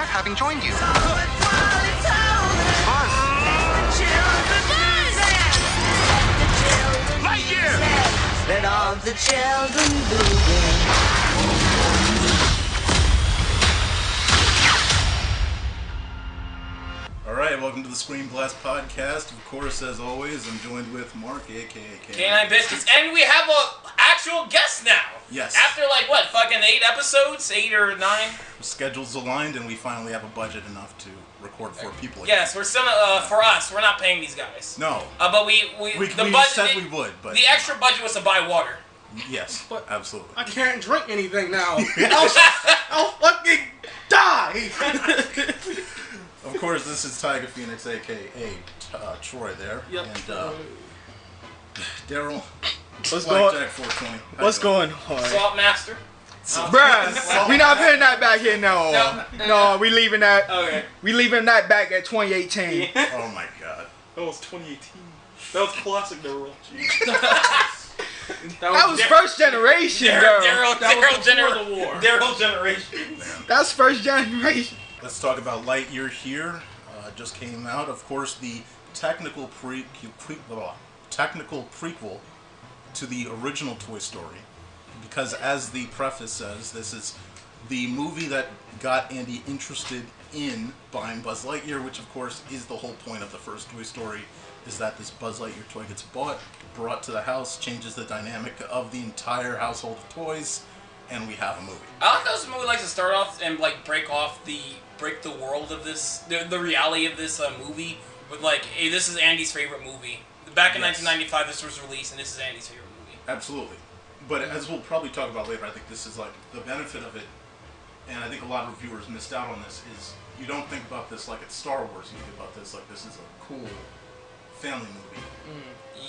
regret having joined you. Lightyear! Let all the children begin. Alright, welcome to the ScreenBlast podcast. Of course, as always, I'm joined with Mark, aka K9 Biscuits, and we have a actual guest now. Yes. After fucking 8 episodes? 8 or 9? Schedules aligned, and we finally have a budget enough to record 4 people. Yes, we're still, for us, we're not paying these guys. No. But we said we would, but... The extra budget was to buy water. Yes, but absolutely. I can't drink anything now. I'll fucking die! Of course, this is Taiga Fenix, a.k.a. Troy there. Yep. And Darryl, What's BlackJack 420. What's going on? Salt Master. Bruh, we not putting that back here, no. No, we leaving that. Okay. We leaving that back at 2018. Oh my god. That was 2018. That was classic Darryl. That was first generation, Darryl generation. That's first generation. Let's talk about Lightyear here. Just came out. Of course, the technical prequel to the original Toy Story. Because as the preface says, this is the movie that got Andy interested in buying Buzz Lightyear, which of course is the whole point of the first Toy Story, is that this Buzz Lightyear toy gets brought to the house, changes the dynamic of the entire household of toys, and we have a movie. I like how this movie likes to start off and break the world of this, the reality of this movie with hey, this is Andy's favorite movie. Back in 1995, this was released, and this is Andy's favorite movie. Absolutely. But as we'll probably talk about later, I think this is the benefit of it, and I think a lot of reviewers missed out on this, is you don't think about this like it's Star Wars, you think about this like this is a cool family movie.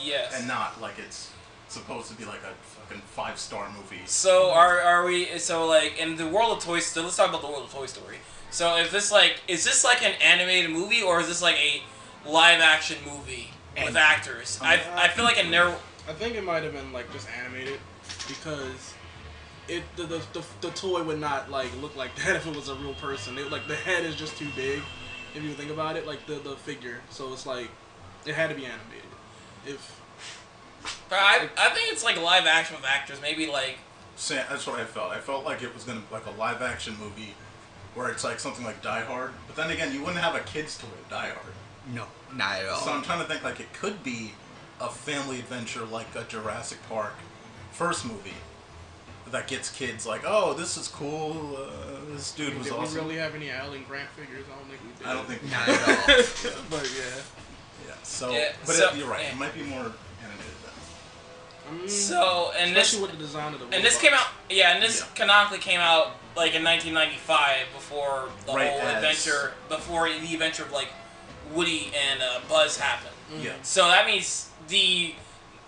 Yes. And not like it's supposed to be like a fucking 5-star movie. So are we, in the world of Toy Story, let's talk about the world of Toy Story. So if this is this like an animated movie, or is this like a live action movie with actors? I feel like I think it might have been just animated, because the toy would not look like that if it was a real person. The head is just too big if you think about it, the figure. So it's it had to be animated. I think it's live action with actors. Maybe That's what I felt. I felt like it was gonna a live action movie, where it's something like Die Hard. But then again, you wouldn't have a kids toy of Die Hard. No, not at all. So I'm trying to think it could be a family adventure like a Jurassic Park first movie that gets kids oh, this is cool, this dude was awesome. Did we really have any Alan Grant figures? I don't think we did. I don't think we not at all. But you're right. It might be more animated then. Especially with the design of the robot. And this came out, canonically came out in 1995 before the whole adventure, before the adventure of Woody and Buzz happened. Yeah. So that means the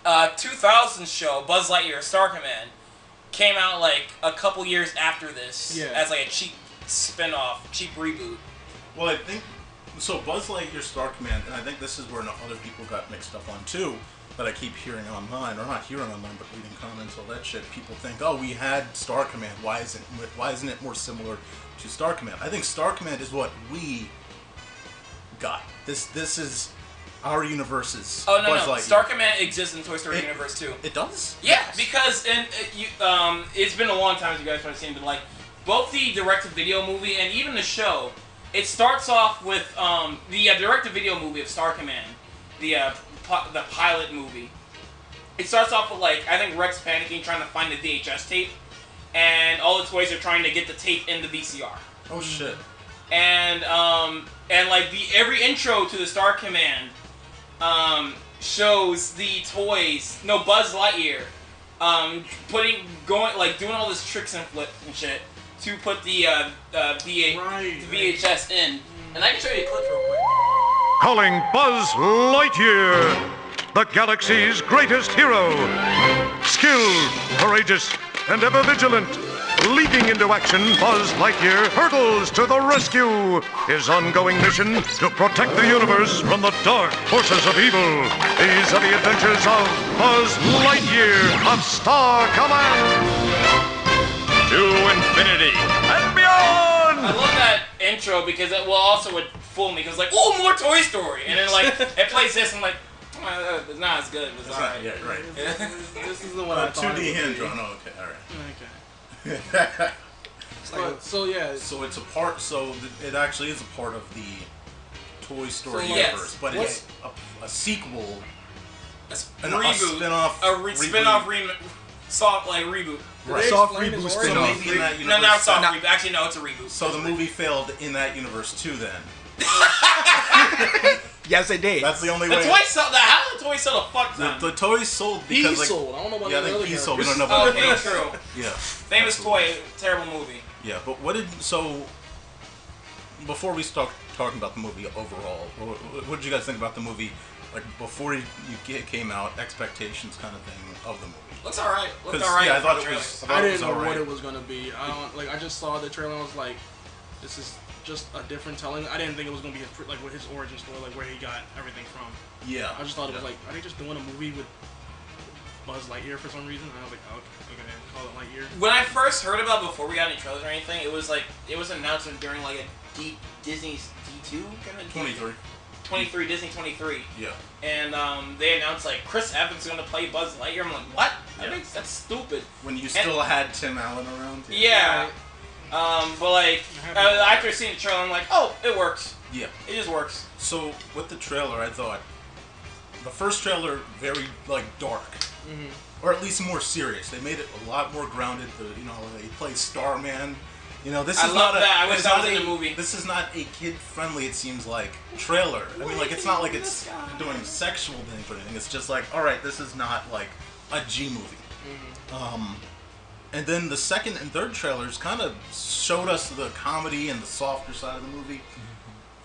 2000 show Buzz Lightyear Star Command came out a couple years after this as a cheap spin-off, cheap reboot. Well, I think so. Buzz Lightyear Star Command, and I think this is where other people got mixed up on too. That I keep hearing online, or not hearing online, but reading comments, all that shit. People think, oh, we had Star Command. Why isn't it more similar to Star Command? I think Star Command is what we got. This is our universe's. Oh no, Buzz Lightyear. Star Command exists in Toy Story universe too. It does. Yeah, because it's been a long time as you guys might have seen, but both the direct-to-video movie and even the show, it starts off with the direct-to-video movie of Star Command, the pilot movie. It starts off with I think Rex panicking trying to find the VHS tape, and all the toys are trying to get the tape in the VCR. Oh shit. And every intro to the Star Command shows the toys. No, Buzz Lightyear doing all this tricks and flips and shit to put the VHS in. And I can show you a clip real quick. Calling Buzz Lightyear, the galaxy's greatest hero. Skilled, courageous, and ever vigilant. Leaping into action, Buzz Lightyear hurtles to the rescue. His ongoing mission to protect the universe from the dark forces of evil. These are the adventures of Buzz Lightyear of Star Command. To infinity and beyond! I love that intro because it would fool me because like, oh, more Toy Story, and then like it plays this, and I'm like, oh, it's not as good. It's alright. Yeah, right. This is the one I thought. 2D hand drawn. Oh, okay, all right. Okay. So it's a part. So it actually is a part of the Toy Story So, universe, yes. but it's a sequel, A reboot, spin-off soft reboot. Did they Soft explain his reboot origin? So spin-off. maybe in that No, universe. not soft reboot. Actually, no, it's a reboot. So the movie failed in that universe too. Then Yes, they did. that's the only The way. toy sold. How did the toy sell the fuck ton? The toys sold because like sold. I don't know about yeah, I the think other he sold. We don't know characters. about Okay, the true. Yeah. Famous absolutely. toy, terrible movie. Yeah, but before we start talking about the movie overall, what did you guys think about the movie? Like before it came out, expectations kind of thing of the movie. Looks alright. Looked 'Cause, alright. yeah, I thought it trailer. was. I didn't know alright. what it was gonna be. I just saw the trailer and I was like, this is just a different telling. I didn't think it was gonna be his origin story, like where he got everything from. Yeah. I just thought it was like, are they just doing a movie with Buzz Lightyear for some reason? And I was like, oh, okay, call it Lightyear. When I first heard about it, before we got any trailers or anything, it was announced during like a Disney's D2 kind of 23. 23 Disney 23, Yeah. and they announced like Chris Evans is gonna play Buzz Lightyear. I'm like, what? Yeah. That's stupid. When you still had Tim Allen around. Yeah. But like after seeing the trailer, I'm like, oh, it works. Yeah. It just works. So with the trailer, I thought the first trailer very like dark, or at least more serious. They made it a lot more grounded. They play Starman. This is I love not that. I wish it's that not was in the movie. This is not a kid-friendly. It seems like trailer. I mean, like it's not like it's doing sexual things or anything. It's just like, all right, this is not like a G movie. And then the second and third trailers kind of showed us the comedy and the softer side of the movie.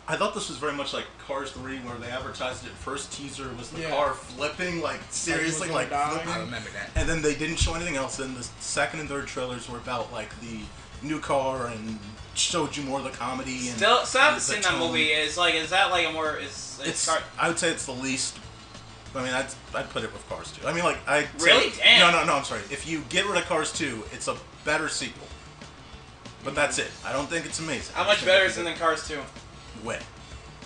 I thought this was very much like Cars 3, where they advertised it. First teaser was the car flipping, like seriously, like flipping. I remember that. And then they didn't show anything else. Then the second and third trailers were about like the new car and showed you more of the comedy. And Still haven't the seen that tone. is that like a more I would say it's the least. I mean, I'd put it with Cars 2. I mean, like Really? Damn. No. I'm sorry. If you get rid of Cars 2, it's a better sequel. But that's it. I don't think it's amazing. How much better is it than Cars 2? Way.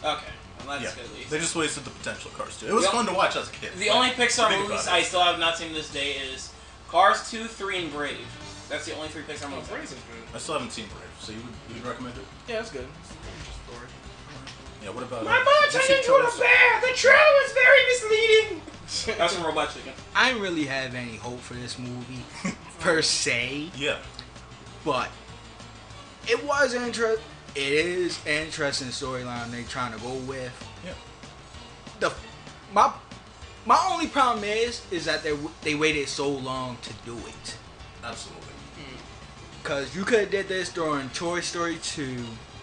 Okay, well, that's Yeah. good at least. They just wasted the potential of Cars 2. It was fun to watch as a kid. The only Pixar think movies about it. I still have not seen to this day is Cars 2, 3, and Brave. That's the only 3 Pixar movies. Brave is good. I still haven't seen Brave, so you'd recommend it? Yeah, it's good. It's an interesting story. Yeah. What about? My mom turned into a bear. The trailer was very misleading. That's from Robot Chicken. I didn't really have any hope for this movie, per se, Yeah. but it was interesting. It is an interesting storyline they're trying to go with. Yeah. My only problem is that they waited so long to do it. Absolutely. Cause you could have did this during Toy Story 2.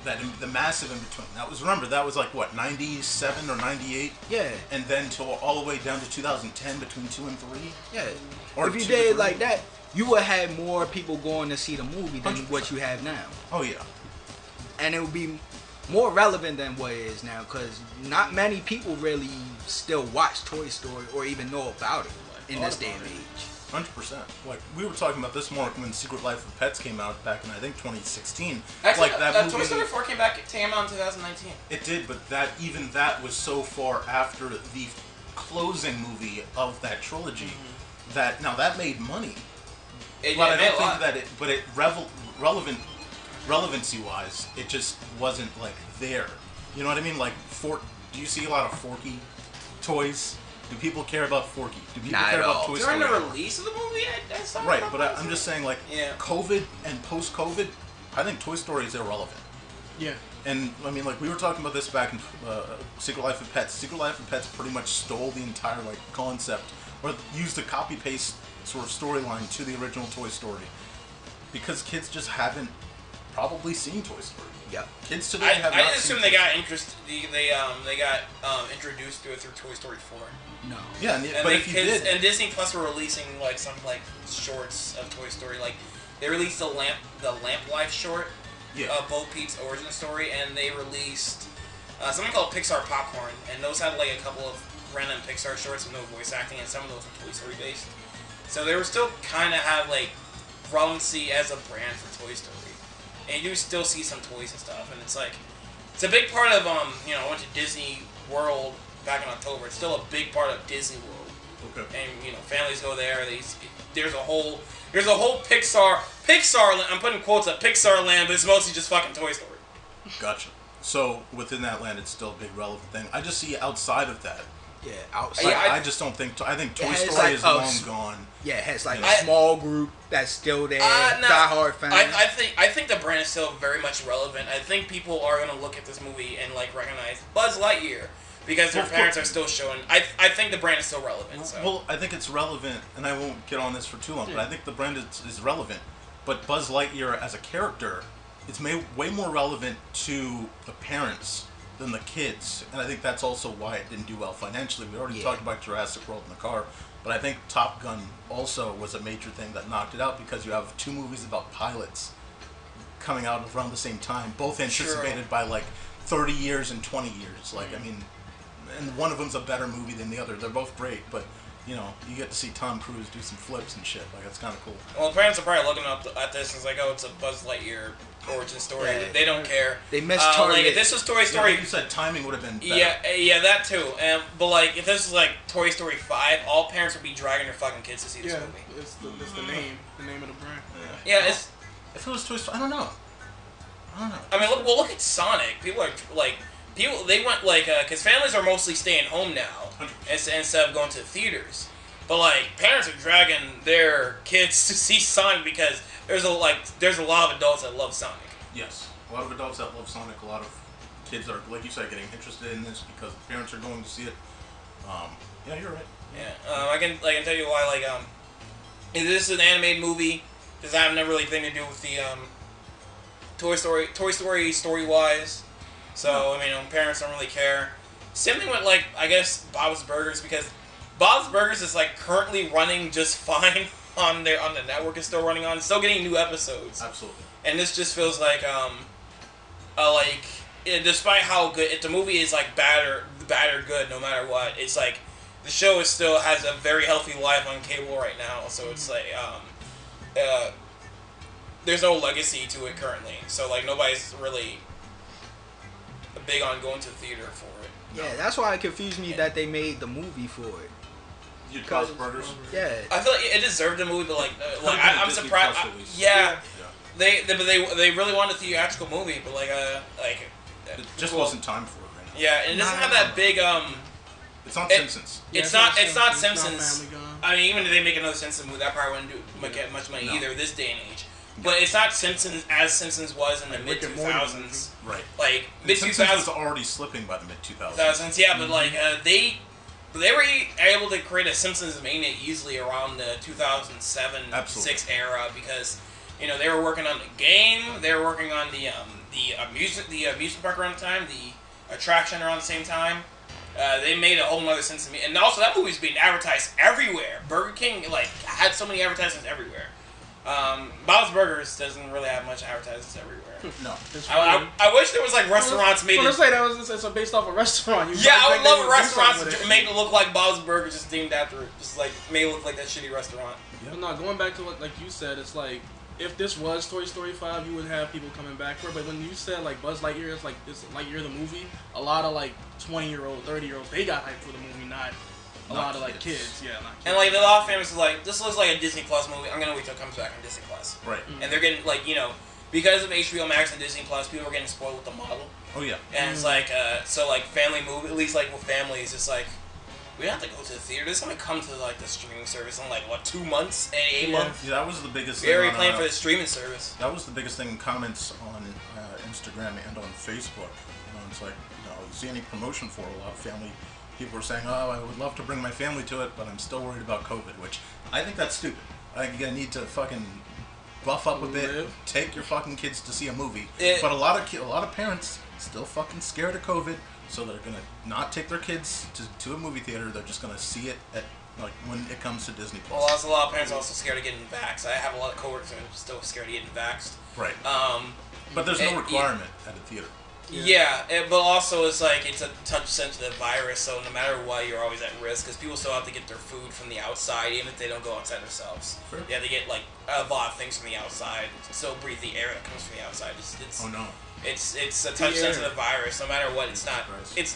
The massive in between. That was like what, 97 or 98, Yeah, and then till all the way down to 2010 between 2 and 3. yeah. Or If you 2 to did it 3. like that, you would have more people going to see the movie than 100%. what you have now. Oh yeah. And it would be more relevant than what it is now, because not many people really still watch Toy Story or even know about it in this day and age. 100%. Like we were talking about this more when Secret Life of Pets came out back in I think 2016. Actually, like that movie. Toy Story 4 came out in 2019. It did, but that was so far after the closing movie of that trilogy that that made money. It But I made a don't lot. think that it relevancy-wise, it just wasn't like there. You know what I mean? Like do you see a lot of Forky toys? Do people care about Forky? Do people Not care at about all. Toy During Story? the release of the movie, I saw Right, it. but I'm just saying, like, Yeah. COVID and post-COVID, I think Toy Story is irrelevant. Yeah. And, I mean, like, we were talking about this back in Secret Life of Pets. Secret Life of Pets pretty much stole the entire, like, concept, or used a copy-paste sort of storyline to the original Toy Story. Because kids just haven't probably seen Toy Story. Yep. Kids today have I not assume seen they Toy got interest. They got introduced to it through Toy Story 4. No. Yeah, but if you did... And Disney Plus were releasing like some like shorts of Toy Story. Like they released the Lamp Life short, Bo Peep's origin story, and they released something called Pixar Popcorn, and those had like a couple of random Pixar shorts with no voice acting, and some of those were Toy Story based. So they were still kind of have like relevancy as a brand for Toy Story. and you do still see some toys and stuff, and it's like, it's a big part of, you know, I went to Disney World back in October. It's still a big part of Disney World. Okay. And, you know, families go there. There's a whole Pixar, I'm putting quotes up, Pixar land, but it's mostly just fucking Toy Story. Gotcha. So within that land, it's still a big relevant thing. I just see outside of that. Yeah, outside. I just don't think. I think Toy Story like, is long gone. Yeah, it has like You a know. small group that's still there, No, diehard fans. I think the brand is still very much relevant. I think people are gonna look at this movie and like recognize Buzz Lightyear because their parents are still showing. I think the brand is still relevant. So. Well, I think it's relevant, and I won't get on this for too long, but I think the brand is relevant. But Buzz Lightyear as a character, it's way more relevant to the parents than the kids, and I think that's also why it didn't do well financially. We already talked about Jurassic World in the car, but I think Top Gun also was a major thing that knocked it out because you have 2 movies about pilots coming out around the same time, both anticipated by like 30 years and 20 years. Like, I mean, and one of them's a better movie than the other. They're both great, but you know, you get to see Tom Cruise do some flips and shit. Like, that's kind of cool. Well, parents are probably looking up at this and it's like, oh, it's a Buzz Lightyear origin story. Yeah. They don't care. They mistargeted. Like, if this was Toy Story... Like you said, timing would have been better. Yeah, that too. But like, if this was like Toy Story 5, all parents would be dragging their fucking kids to see this movie. It's the name of the brand. Yeah, it's... If it was Toy Story, I don't know. I mean, look at Sonic. People are like... They went like... Because families are mostly staying home now instead of going to the theaters. But like, parents are dragging their kids to see Sonic because there's a lot of adults that love Sonic. Yes, a lot of adults that love Sonic. A lot of kids are, like you said, getting interested in this because parents are going to see it. Yeah, you're right. Yeah, I can tell you why. Like, this is an animated movie. Does have never really anything to do with the Toy Story story wise. So I mean, parents don't really care. Same thing with like, I guess Bob's Burgers, because Bob's Burgers is like currently running just fine on the network. It's still running on, still getting new episodes. Absolutely. And this just feels like despite how good, if the movie is like bad or good, no matter what, it's like the show is still has a very healthy life on cable right now. So it's like there's no legacy to it currently. So like nobody's really big on going to the theater for it. Yeah, that's why it confused me that they made the movie for it. Bob's Burgers. Yeah, I feel like it deserved a movie, but like I'm surprised. Yeah, they really wanted a theatrical movie, but it just wasn't time for it right now. Yeah, and it doesn't have that big It's not Simpsons. It's not Simpsons. It's not Family Guy. I mean, even if they make another Simpsons movie, that probably wouldn't get much money either this day and age. But it's not Simpsons as Simpsons was in the mid 2000s. Right. Like mid 2000s Simpsons was already slipping by the mid 2000s. Yeah, but like they were able to create a Simpsons mania easily around the 2007 6 era because you know they were working on the game, they were working on the amusement park around the time, the attraction around the same time. They made a whole nother Simpsons and also that movie's being advertised everywhere. Burger King like had so many advertisements everywhere. Bob's Burgers doesn't really have much advertisements everywhere. No. I wish there was like restaurants made. I was gonna say it's based off a restaurant. I would love a restaurant made to look like Bob's Burgers, just themed after it, just like made it look like that shitty restaurant. But no, going back to what like you said, it's like if this was Toy Story 5, you would have people coming back for it. But when you said like Buzz Lightyear, it's like this Lightyear the movie. A lot of like 20-year-old, 30-year-olds, they got hyped for the movie, not a lot of like kids. Yeah, not kids. And like a lot of families are like, this looks like a Disney Plus movie. I'm gonna wait till it comes back on Disney Plus. Right. And they're getting like because of HBO Max and Disney Plus, people are getting spoiled with the model. Oh yeah. And it's like so like family movie, at least like with families, it's like we don't have to go to the theater. This is gonna come to like the streaming service in like what 2 months, 8 months. Yeah, that was the biggest. We're already playing for the streaming service. That was the biggest thing in comments on Instagram and on Facebook. It's like you see any promotion for it, a lot of family. People were saying, "Oh, I would love to bring my family to it, but I'm still worried about COVID," which I think that's stupid. I think you're gonna need to fucking buff up a bit, take your fucking kids to see a movie. But a lot of parents still fucking scared of COVID, so they're gonna not take their kids to a movie theater. They're just gonna see it at like when it comes to Disney Plus. Well, also a lot of parents are also scared of getting vaxxed. I have a lot of coworkers that are still scared of getting vaxxed. Right. But there's no requirement at a theater. Yeah, but also it's like it's a touch-sensitive virus, so no matter what, you're always at risk because people still have to get their food from the outside, even if they don't go outside themselves. Sure. Yeah, they get like a lot of things from the outside. Still breathe the air that comes from the outside. It's Oh no. It's a touch-sensitive virus. No matter what, it's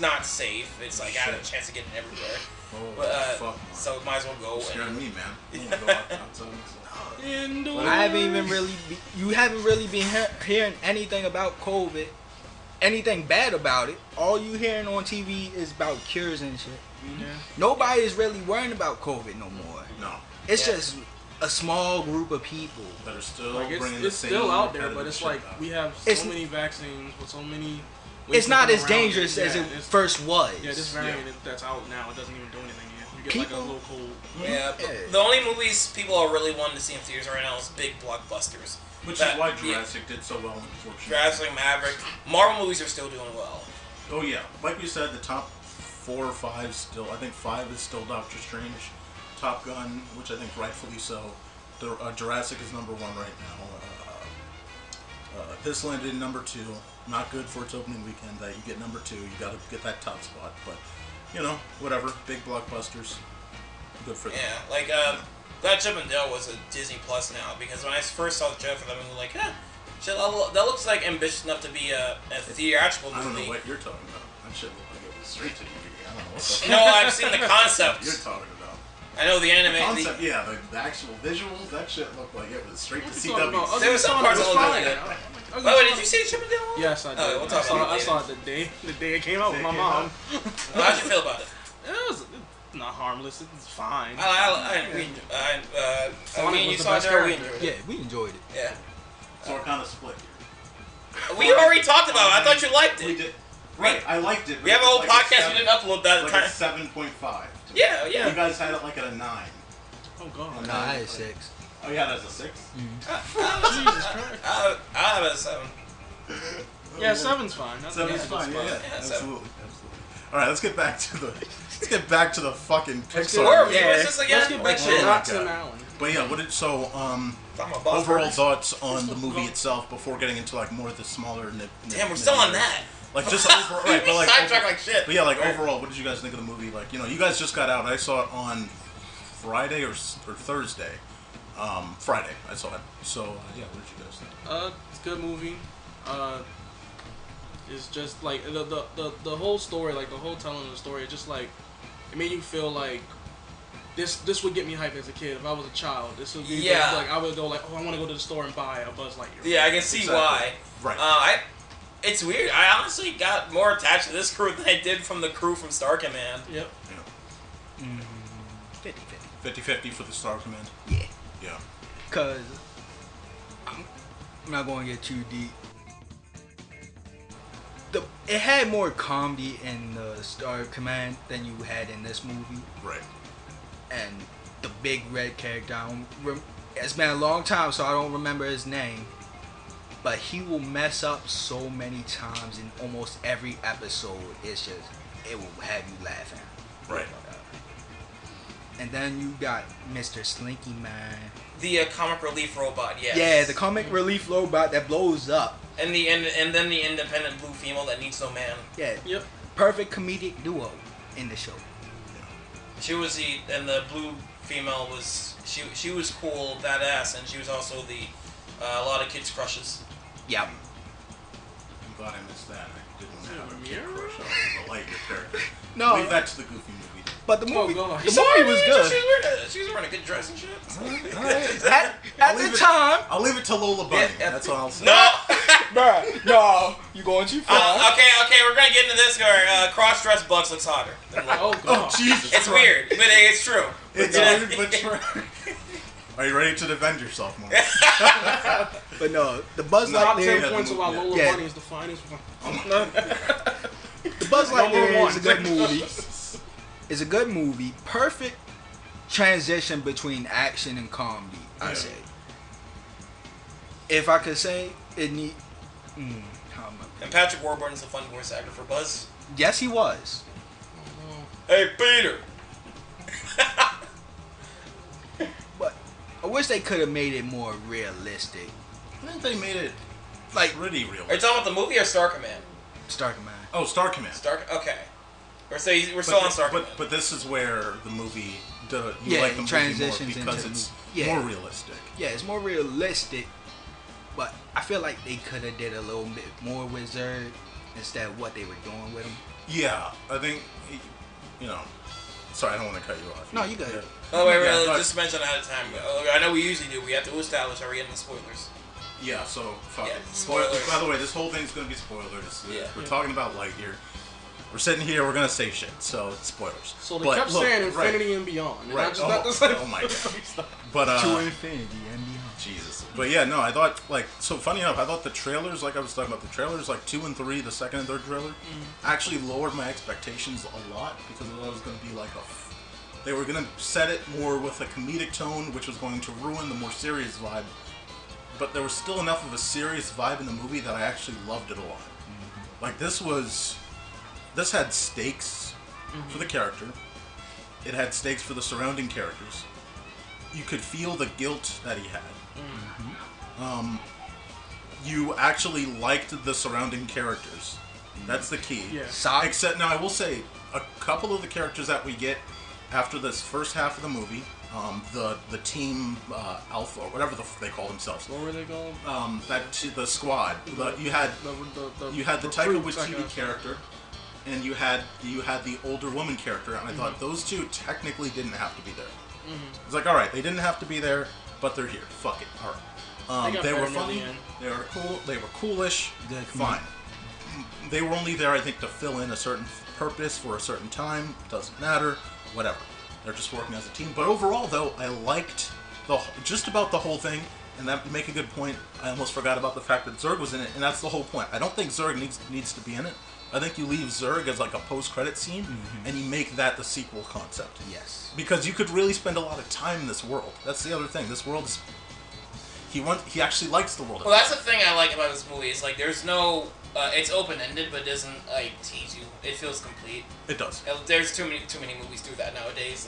not safe. It's like I have a Shit. chance of getting it everywhere. Oh, But, fuck, man. so might as well go. You're scaring And, me, man. I wanna go outside. Indoors. I haven't even really. You haven't really been hearing anything about COVID, anything bad about it. All you hearing on TV is about cures and shit. Yeah. Nobody is really worrying about COVID no more. No. It's Yeah. just a small group of people. That are still Like bringing the it's same still out there, but repetitive it's shit like out. we have It's- so many vaccines with so many. It's ways not to as come around dangerous as Yeah, it it's- first was. Yeah, this variant that's out now, it doesn't even do anything yet. You get People- like a little cold. yeah, but Yeah. the only movies people are really wanting to see in theaters right now is big blockbusters. Which That- is why yeah. Jurassic did so well, unfortunately. Jurassic, Maverick, Marvel movies are still doing well. Oh yeah, like we said, the top 4 or 5 still. I think 5 is still Doctor Strange, Top Gun, which I think rightfully so. Jurassic is number 1 right now. This landed in number 2. Not good for its opening weekend. That you get number 2, you got to get that top spot. But you know, whatever. Big blockbusters, good for them. Yeah, like that Chip and Dale was a Disney Plus now because when I first saw the trailer for them, I was like, shit, that looks like ambitious enough to be a theatrical I don't movie. know what you're talking about. That shit looked like it was straight to DVD. I don't know what the No, I've seen the fuck concept. you're talking about. I know the anime. Concept, yeah, the actual visuals, that shit looked like it was straight to CW. There was some parts that looked really good. Wait, did you see Chip and Dale? Yes, I did. Oh, we'll talk about I it saw it the day it came out with my mom. How'd you feel about it? It's not harmless. It's fine. Me Sonic and you was the saw best it, we character. enjoyed Yeah, it. we enjoyed it. Yeah. So we're kind of split here. We already talked about it. I thought you liked We it. did. Right, I liked it. We have a whole podcast. We didn't upload that Like time. a 7.5. Yeah, yeah. You guys had it like at a 9. Oh god. No, I had 6. Oh yeah, that's a 6. Jesus Christ. I'll have it at 7. Yeah, 7's fine. That's 7's a good fine. spot. Yeah, Yeah, absolutely. All right, let's get back to the fucking Pixar. Where are movie. we? What's this again? Let's get back Shit. to Oh my not Tim God. Allen. But yeah, what did Talking about Boss overall Burgers. thoughts on the movie itself before getting into like more of the smaller Damn, we're still on that. Like just overall, right? But like, Sidetrack like shit. but yeah, like overall, what did you guys think of the movie? Like, you know, you guys just got out. I saw it on Friday or Thursday. Friday, I saw it. So yeah, what did you guys think? It's a good movie. It's just like the whole story, like the whole telling of the story. It just like it made you feel like this would get me hyped as a kid. If I was a child, this would be Yeah. like I would go like, oh, I want to go to the store and buy a Buzz Lightyear. Yeah, I can see Exactly. why. Right. It's weird. I honestly got more attached to this crew than I did from the crew from Star Command. Yep. 50-50. 50-50 for the Star Command. Yeah. Yeah. Because I'm not going to get too deep. It had more comedy in the Star Command than you had in this movie. Right. And the big red character, it's been a long time, so I don't remember his name. But he will mess up so many times in almost every episode. It's just, it will have you laughing. Right. And then you got Mr. Slinky Man. The comic relief robot, yes. Yeah, the comic relief robot that blows up. And then the independent blue female that needs no man. Yeah. Yep. Perfect comedic duo in the show. She was the blue female was she was cool, badass, and she was also a lot of kids' crushes. Yeah. I'm glad I missed that. I didn't have a kid Mirror? crush on the Lightyear character. No. Leave that to the Goofy movie. But the movie, God. the movie was good. She was wearing a good dress and shit. At the time, I'll leave it to Lola Bunny. Yeah, That's all I'll say. No. bruh, no, you going too far. Okay, we're gonna get into this. Where cross-dressed Bucks looks hotter. Oh god. Oh Jesus! It's weird, but it's true. It's weird, but true. Are you ready to defend yourself, Mark? But no, the Buzz Top Lightyear, 10 points about Lola Yeah. Bunny is the finest one. the Buzz Number Lightyear one. is a good movie. It's a good movie. Perfect transition between action and comedy. I say. If I could say it need. How am I? And Patrick Warburton is a fun voice actor for Buzz. Yes, he was. Hey, Peter. But I wish they could have made it more realistic. I think they made it Like, pretty real. Are you talking about the movie or Star Command? Star Command. Oh, Star Command. Okay. We're still on Star Command. But this is where the movie, you Yeah, like the movie more transitions because into it's the movie. Yeah. more realistic. Yeah, it's more realistic, but I feel like they could have did a little bit more with Zurg instead of what they were doing with him. Yeah, I think, sorry, I don't want to cut you off. No, you got Yeah. it. Oh, wait, Yeah, but- just mention ahead of time. I know we usually do. We have to establish, are we getting the spoilers? Yeah, so fuck Yeah, it. spoilers. By the way, this whole thing's gonna be spoilers. Yeah. We're talking about Lightyear. We're sitting here. We're gonna say shit. So it's spoilers. So they But kept look, saying right, infinity and beyond. And Right. I just not the same. Oh my god. But To infinity and beyond. Jesus. But yeah, no, I thought so. Funny enough, I thought the trailers, like I was talking about, the trailers 2 and 3, the second and third trailer, actually lowered my expectations a lot because I thought it was gonna be they were gonna set it more with a comedic tone, which was going to ruin the more serious vibe. But there was still enough of a serious vibe in the movie that I actually loved it a lot. Like this had stakes for the character. It had stakes for the surrounding characters. You could feel the guilt that he had. You actually liked the surrounding characters. That's the key. Yeah. Except now, I will say a couple of the characters that we get after this first half of the movie, the team Alpha or whatever they call themselves. What were they called? The squad. You had the Taika recruits, I Waititi guess. character, and you had the older woman character, and I thought those two technically didn't have to be there. It's like, all right, they didn't have to be there, but they're here. Fuck it. All right. They were better near funny. the end. They were cool. They were coolish. Good. Fine. They were only there, I think, to fill in a certain purpose for a certain time. Doesn't matter. Whatever. They're just working as a team. But overall, though, I liked just about the whole thing. And that make a good point. I almost forgot about the fact that Zurg was in it, and that's the whole point. I don't think Zurg needs to be in it. I think you leave Zurg as like a post-credit scene, and you make that the sequel concept. Yes. Because you could really spend a lot of time in this world. That's the other thing. This world is... He actually likes the world. Well, that's the thing I like about this movie. Is like there's no... it's open-ended, but doesn't like tease you. It feels complete. It does. There's too many movies do that nowadays.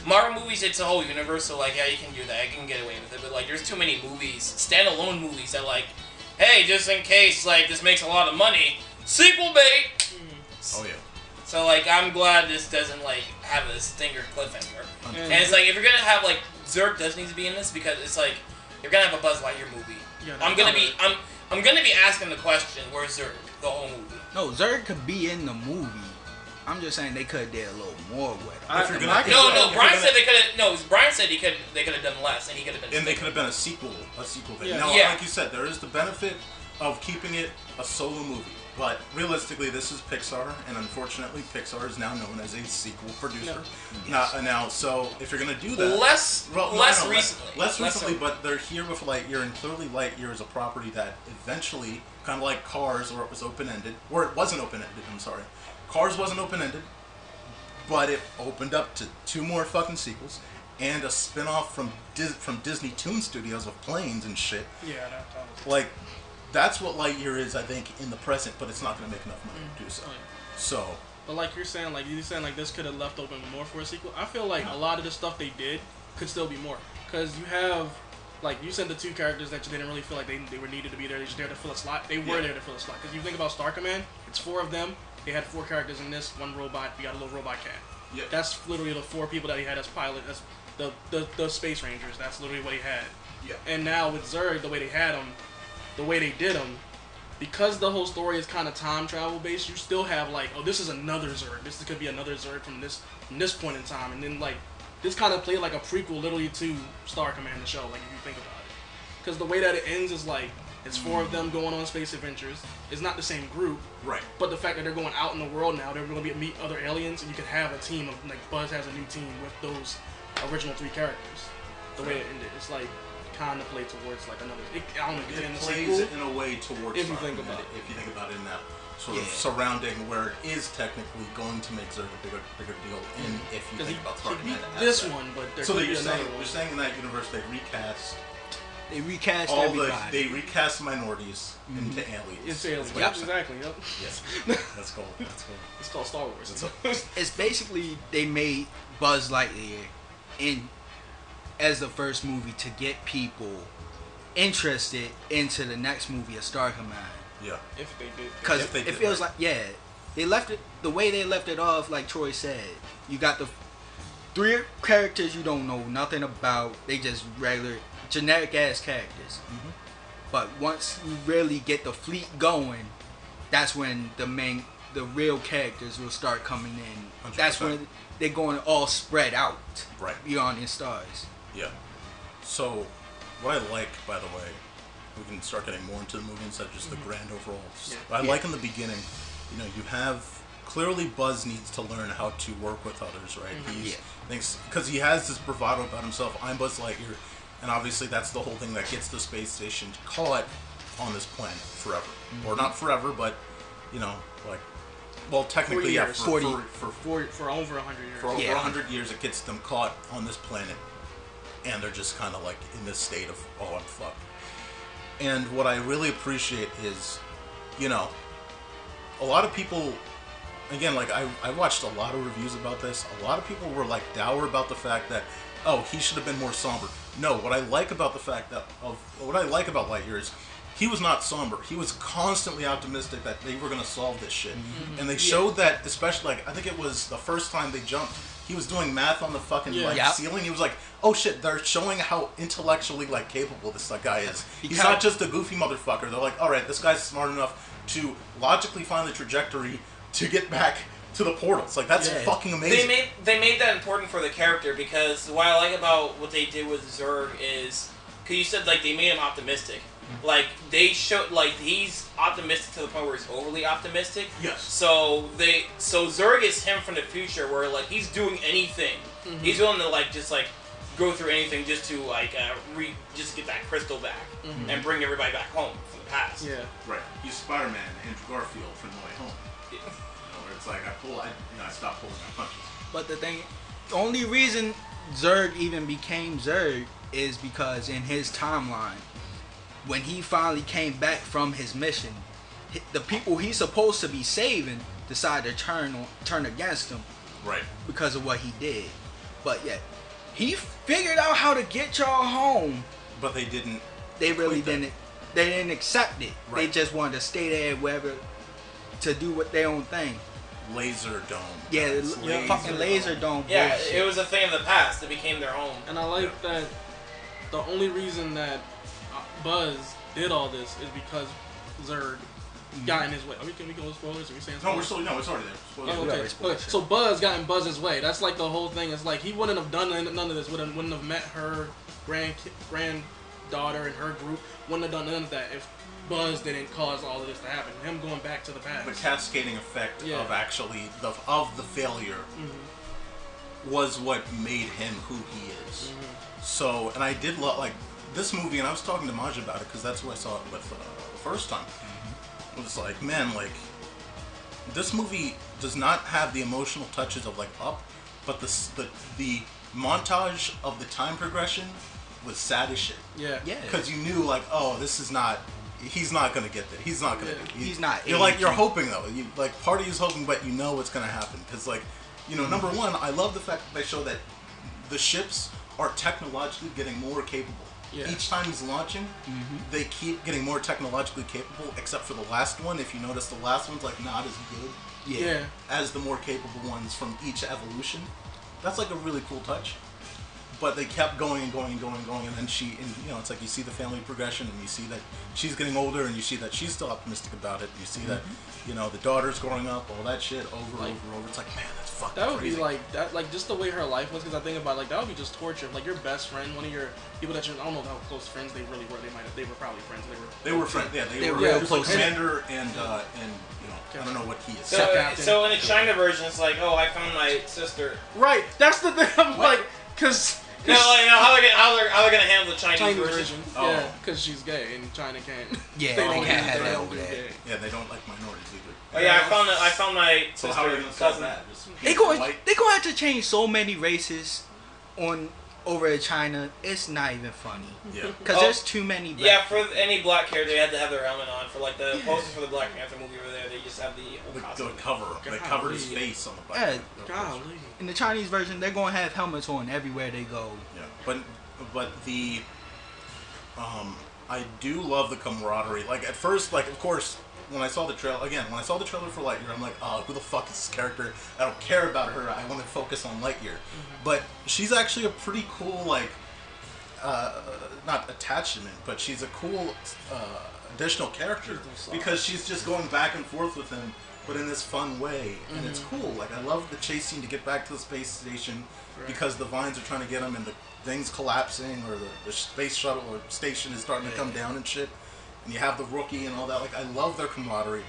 Marvel movies, it's a whole universe, so like, yeah, you can do that. You can get away with it. But like, there's too many movies, standalone movies that like, hey, just in case like this makes a lot of money, sequel bait. Oh yeah. So like, I'm glad this doesn't like have a stinger cliffhanger. And And it's like, if you're gonna have like Zurg does need to be in this because it's like you're gonna have a Buzz Lightyear movie. Yeah, I'm gonna be asking the question, where's Zurg the whole movie? No, Zurg could be in the movie. I'm just saying they could have did a little more with him. I- If you're I gonna- can- No, if Bryan you're said they could have. No, Bryan said they could have done less, and he could have been. And they could have been a sequel thing. Yeah. Now, Yeah. like you said, there is the benefit of keeping it a solo movie. But realistically, this is Pixar, and unfortunately, Pixar is now known as a sequel producer. Now, so if you're gonna do that, less recently. less recently, but they're here with Lightyear, and clearly Lightyear is a property that eventually, kind of like Cars, where it was open-ended, or it wasn't open-ended. I'm sorry, Cars wasn't open-ended, but it opened up to 2 more fucking sequels and a spin-off from Disney Toon Studios of planes and shit. Yeah, that was... Like, that's what Lightyear is, I think, in the present, but it's not going to make enough money to do so. Oh, yeah. So, But like you're saying this could have left open more for a sequel. I feel like a lot of the stuff they did could still be more. Because you have, like, you said the 2 characters that you didn't really feel like they were needed to be there. They're just there to fill a slot. They were there to fill a slot. Because you think about Star Command, it's 4 of them. They had 4 characters in this, 1 robot. You got a little robot cat. yeah. That's literally the 4 people that he had as pilot. That's the Space Rangers. That's literally what he had. Yeah. And now with Zurg, the way they had him, the way they did him, because the whole story is kind of time travel based, you still have like, oh, this is another Zurg. This could be another Zurg from this point in time, and then like this kind of played like a prequel, literally to Star Command, the show. Like if you think about it, because the way that it ends is like it's 4 of them going on space adventures. It's not the same group, Right. but the fact that they're going out in the world now, they're going to meet other aliens, and you could have a team of like Buzz has a new team with those original 3 characters. The way it ended, it's like kind of played towards like another. I don't know if It in the plays sequel. it in a way towards If you Star think Command, about it. if you think about it in that sort of surrounding where it is technically going to make Zurg a bigger deal in if you Because think about Star he beat Command. as this that. one, but there So could that be you're another saying, one. you're saying in that universe they recast Everybody. they recast minorities into aliens. It's aliens. That's what Yep, you're saying. exactly. Yep. Yes. That's cool. That's cool. It's called Star Wars. It's basically they made Buzz Lightyear as the first movie to get people interested into the next movie of Star Command. Yeah. If they did. Because If they it did, feels right. like, yeah, they left it the way they left it off. Like Troy said, you got the 3 characters you don't know nothing about. They just regular generic ass characters. Mhm. But once you really get the fleet going, that's when the real characters will start coming in. 100%. That's when they're going all spread out, Right. beyond the stars. Yeah. So, what I like, by the way, we can start getting more into the movie instead of just the grand overalls. Yeah. I like in the beginning, you know, you have clearly Buzz needs to learn how to work with others, right? He thinks because he has this bravado about himself. I'm Buzz Lightyear, and obviously that's the whole thing that gets the space station caught on this planet forever, or not forever, but you know, like, well, technically, 40 yeah, years. for For over 100 years. for over Yeah. 100 years, it gets them caught on this planet, and they're just kind of like in this state of, oh, I'm fucked. And what I really appreciate is, you know, a lot of people, again, like I watched a lot of reviews about this. A lot of people were like dour about the fact that, oh, he should have been more somber. No, what I like about Lightyear is he was not somber. He was constantly optimistic that they were going to solve this shit. Mm-hmm. And they showed that, especially, like, I think it was the first time they jumped, he was doing math on the fucking ceiling. He was like, oh shit, they're showing how intellectually, like, capable this guy is. He's not just a goofy motherfucker. They're like, alright, this guy's smart enough to logically find the trajectory to get back to the portals. Like, that's fucking amazing. They made that important for the character, because what I like about what they did with Zurg is, because you said, like, they made him optimistic. Like, they showed, like, he's optimistic to the point where he's overly optimistic. Yes. So Zurg is him from the future, where, like, he's doing anything. Mm-hmm. He's willing to, like, just, like, go through anything just to, like, just get that crystal back and bring everybody back home from the past. Yeah. Right. He's Spider-Man, Andrew Garfield from No Way Home. You know, where it's like, I stopped pulling my punches. But the only reason Zurg even became Zurg is because in his timeline, when he finally came back from his mission, the people he's supposed to be saving decided to turn against him. Right. Because of what he did. But yet, he figured out how to get y'all home. But they didn't. They really didn't. They didn't accept it. Right. They just wanted to stay there, wherever, to do what their own thing. Laser dome. Yeah, Guys. fucking laser dome. Yeah, bullshit. it was a thing of the past. It became their own. And I like that the only reason that Buzz did all this is because Zurg got in his way. We can go spoilers? Are we saying spoilers? It's already there. Spoilers. Oh, okay. Okay. So Buzz got in Buzz's way. That's like the whole thing. It's like he wouldn't have done none of this. Wouldn't have met her granddaughter and her group. Wouldn't have done none of that if Buzz didn't cause all of this to happen. Him going back to the past. The cascading effect Yeah. of actually of the failure was what made him who he is. So, and I did love, like, this movie, and I was talking to Maj about it because that's who I saw it with the first time. It was like, man, like, this movie does not have the emotional touches of, like, Up, but the montage of the time progression was sad as shit. Yeah. Yeah. Because you knew, like, oh, this is not, he's not gonna get there. He's not gonna. He's not. You're like, you're hoping though. You like, part of you's hoping, but you know what's gonna happen. Because, like, you know, number one, I love the fact that they show that the ships are technologically getting more capable. Yeah. Each time he's launching, they keep getting more technologically capable. Except for the last one. If you notice, the last one's like not as good Yeah. as the more capable ones from each evolution. That's like a really cool touch. But they kept going and going and going and going, and then you know, it's like you see the family progression, and you see that she's getting older, and you see that she's still optimistic about it, and you see that, you know, the daughter's growing up, all that shit, over. It's like, man, that's fucking That would crazy. be like that, like just the way her life was. Because I think about it, like that would be just torture. Like your best friend, one of your people that I don't know how close friends they really were. They were probably friends. They were friends, yeah, they were real close. close. Commander and you know, I don't know what he is. So in the China version, it's like, oh, I found my sister. Right. That's the thing. I'm like, because. No, like, no, how they're gonna handle the Chinese version? Oh. Yeah, because she's gay and China can't. Yeah, they they don't can't use have that that over over there. there. Yeah, they don't like minorities either. Oh yeah, I found my So sister how are you gonna solve cousin. that? Just They going to have to change so many races over in China. It's not even funny. Yeah. Because there's too many. Black Yeah, for any black character, they had to have their helmet on. For like the posters for the Black Panther movie over there, they just have the whole The costume. cover. They covered his Golly. face on the back. Yeah. Golly. In the Chinese version, they're going to have helmets on everywhere they go. Yeah, but the I do love the camaraderie. Like at first, like of course when I saw the trailer for Lightyear, I'm like, oh, who the fuck is this character? I don't care about her. I want to focus on Lightyear. But she's actually a pretty cool, like, not attachment, but she's a cool additional character because she's just going back and forth with him, but in this fun way, and it's cool. Like, I love the chase scene to get back to the space station because the vines are trying to get him, and the thing's collapsing, or the space shuttle or station is starting to come down and shit. And you have the rookie and all that. Like, I love their camaraderie,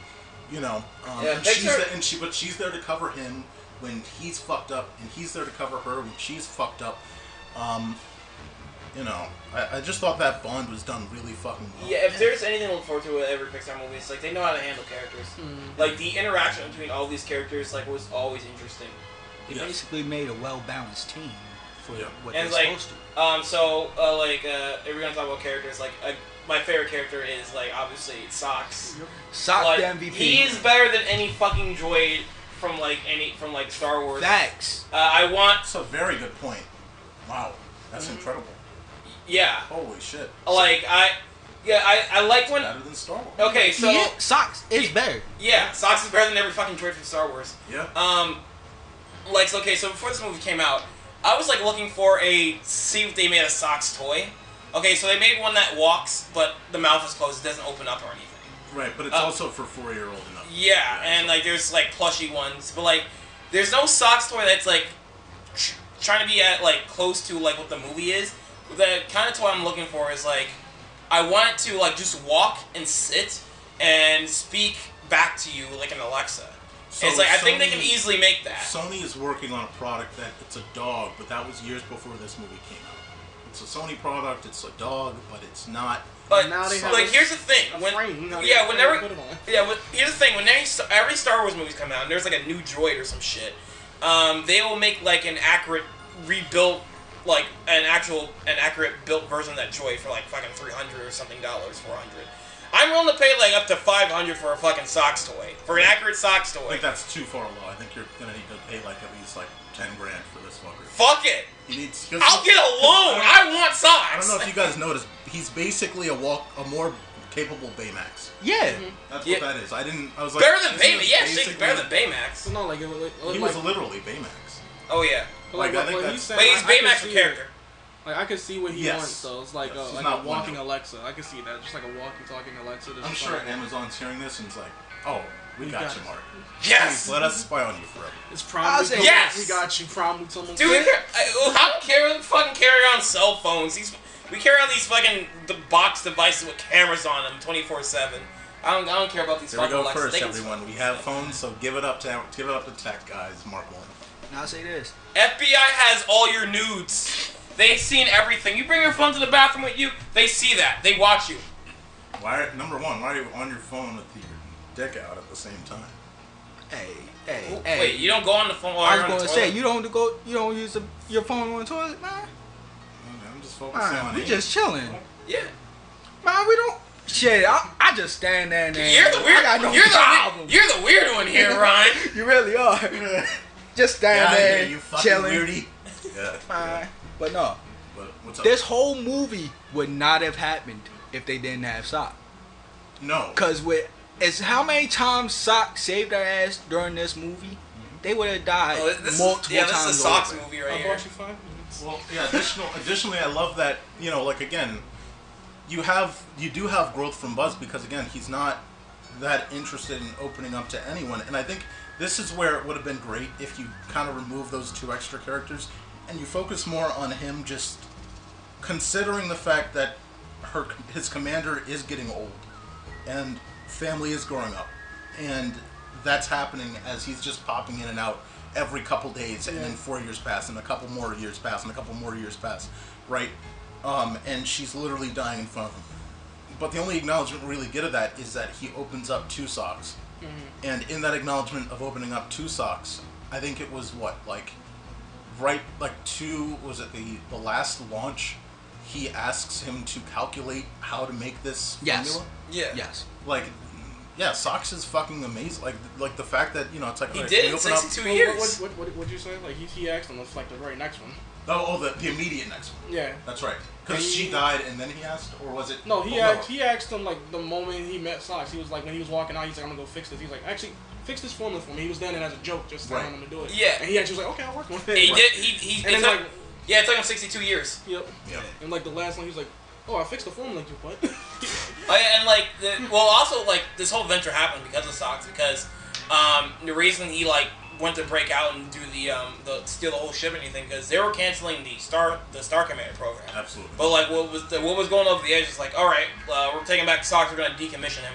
you know. And she's there to cover him when he's fucked up, and he's there to cover her when she's fucked up. You know, I just thought that bond was done really fucking well. Yeah, if there's anything to look forward to with every Pixar movie, it's like they know how to handle characters. Like, the interaction between all these characters, like, was always interesting. They basically made a well-balanced team for what and they're like, supposed to. if we're gonna talk about characters, like, my favorite character is, like, obviously Socks. Socks like, the MVP. He is better than any fucking droid from Star Wars. Facts. That's a very good point. Wow, that's incredible. Yeah. Holy shit. Like, I like when... Better than Star Wars. Okay, so... Socks is better. Yeah, Socks is better than every fucking droid from Star Wars. Yeah. So before this movie came out, I was, like, looking for see if they made a Socks toy. Okay, so they made one that walks, but the mouth is closed, it doesn't open up or anything. Right, but it's also for 4-year-old and up. Yeah, and, like, there's, like, plushy ones, but, like, there's no Socks toy that's, like, trying to be at, like, close to, like, what the movie is. The kind of toy I'm looking for is, like, I want it to, like, just walk and sit and speak back to you like an Alexa. So it's like, I think they can easily make that. Sony is working on a product that it's a dog, but that was years before this movie came out. It's a Sony product, it's a dog, but it's not. But, now they have like, here's the thing. Here's the thing. When every Star Wars movie's come out, and there's, like, a new droid or some shit, they will make, like, an accurate rebuilt, like, an accurate built version of that droid for, like, fucking $300 or something, $400. I'm willing to pay, like, up to $500 for a fucking Socks toy. For an accurate Socks toy. I think that's too far low. I think you're gonna need to pay, like, at least, like, $10 grand for this fucker. Fuck it! I'll get a loan! I want Socks! I don't know if you guys noticed, he's basically a more capable Baymax. Yeah. That's what that is. I was like... Better than Baymax. Yeah, shit's better than Baymax. So, no, like, he was literally Baymax. Oh, yeah. But I think he's Baymax a character. Like, I could see what he wants, though. It's like, yes, like a walking Alexa. I can see that. Just like a walking, talking Alexa. I'm sure Amazon's hearing this and it's like, oh, we got you, Mark. Yes! Please, let us spy on you forever. It's probably yes! We got you. Probably someone. Dude, I don't fucking carry around cell phones. We carry around these fucking box devices with cameras on them 24/7. I don't care about these fucking Alexas. There we go first, everyone. We have phones, so give it up to tech, guys. Mark one. Now I'll say this. FBI has all your nudes. They've seen everything. You bring your phone to the bathroom with you, they see that. They watch you. Number one, why are you on your phone with your dick out at the same time? Hey. Wait, you don't go on the phone while you're on the toilet? I was going to say, you don't use your phone on the toilet, man? I'm just focusing on we just chilling. Yeah. Man, we don't... Shit, I just stand there and... You're the weird... I got no problem. You're the weird one here, Ryan. You really are. Just stand there, you fucking chilling. Weirdy. Yeah. But no. But what's up? This whole movie would not have happened if they didn't have Sock. No. Because it's how many times Sock saved our ass during this movie, they would have died multiple times. This is a Socks over. movie right here. bought you 5 minutes. Well, yeah. Additionally, I love that, you know, like, again, you do have growth from Buzz because, again, he's not that interested in opening up to anyone, and I think this is where it would have been great if you kind of remove those 2 extra characters and you focus more on him just considering the fact that his commander is getting old and family is growing up, and that's happening as he's just popping in and out every couple days, and then 4 years pass, and a couple more years pass, and a couple more years pass, right? And she's literally dying in front of him. But the only acknowledgement we really get of that is that he opens up 2 socks. Mm-hmm. And in that acknowledgement of opening up 2 socks, I think it was the last launch, he asks him to calculate how to make this formula. Yeah. Yes. Like, yeah, Socks is fucking amazing. Like the fact that, you know, it's like... He did it in 62 years. What'd you say? Like, he asked him, it's like the very next one. The immediate next one. Yeah. That's right. Because she died and then he asked, or was it? No, he asked him like the moment he met Socks. He was like, when he was walking out, he's like, I'm gonna go fix this. He's like, actually, fix this formula for me. He was done it as a joke, just telling him to do it. Yeah. And he actually was like, okay, I'll work on it. He did. He. And then like, yeah, it took him 62 years. Yep. And like the last one, he was like, oh, I fixed the formula, you what? And like, also like this whole venture happened because of Socks. Because the reason he like went to break out and do the steal the whole ship and anything, because they were canceling the Star Command program. Absolutely. But like what was going over the edge is like, all right, we're taking back Socks. We're gonna decommission him.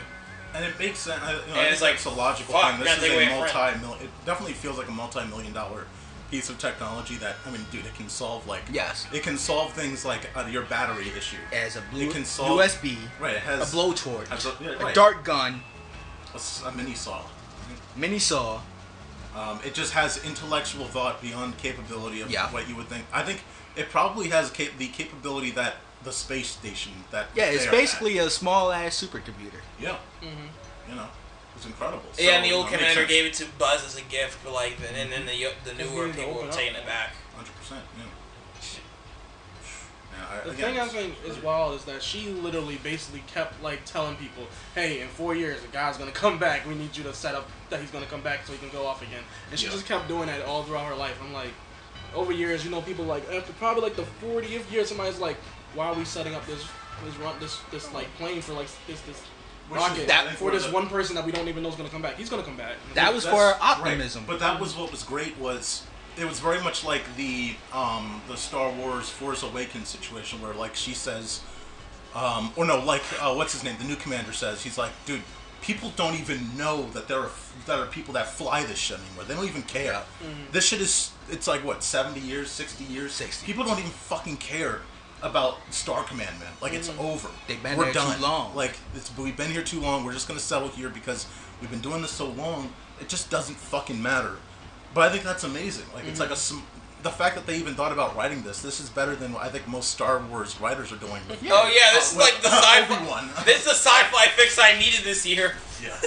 And it makes sense. And it's like it's a logical thing. This is it definitely feels like a multi-million-dollar piece of technology that, I mean, dude, it can solve like it can solve things like your battery issue. As a it can solve USB, right? It has a blowtorch, a dart gun, a mini saw. It just has intellectual thought beyond capability of what you would think. I think it probably has the capability that the space station that it's basically a small ass supercomputer. Yeah. You know, it's incredible. Yeah, and the old commander gave it to Buzz as a gift, but like, and then the newer people were taking it back. 100%. The thing I think is wild is that she literally basically kept like telling people, hey, in 4 years the guy's gonna come back. We need you to set up that he's gonna come back so he can go off again. And she just kept doing that all throughout her life. I'm like, over years, you know, people like after probably like the 40th year, somebody's like, why are we setting up this like plane for like this rocket for this one person that we don't even know is gonna come back? He's gonna come back. That was for optimism. Right. But that was what was great was. It was very much like the Star Wars Force Awakens situation where like she says, what's his name? The new commander says, he's like, dude, people don't even know that there are people that fly this shit anymore. They don't even care. Mm-hmm. This shit it's like what, 70 years, 60 years? 60. People don't even fucking care about Star Command, man. Like it's over. They've been there too long. Like we've been here too long. We're just gonna settle here because we've been doing this so long. It just doesn't fucking matter. But I think that's amazing. Like it's like the fact that they even thought about writing this is better than I think most Star Wars writers are doing. Oh yeah, this is like the sci-fi one. This is the sci-fi fix I needed this year. Yeah.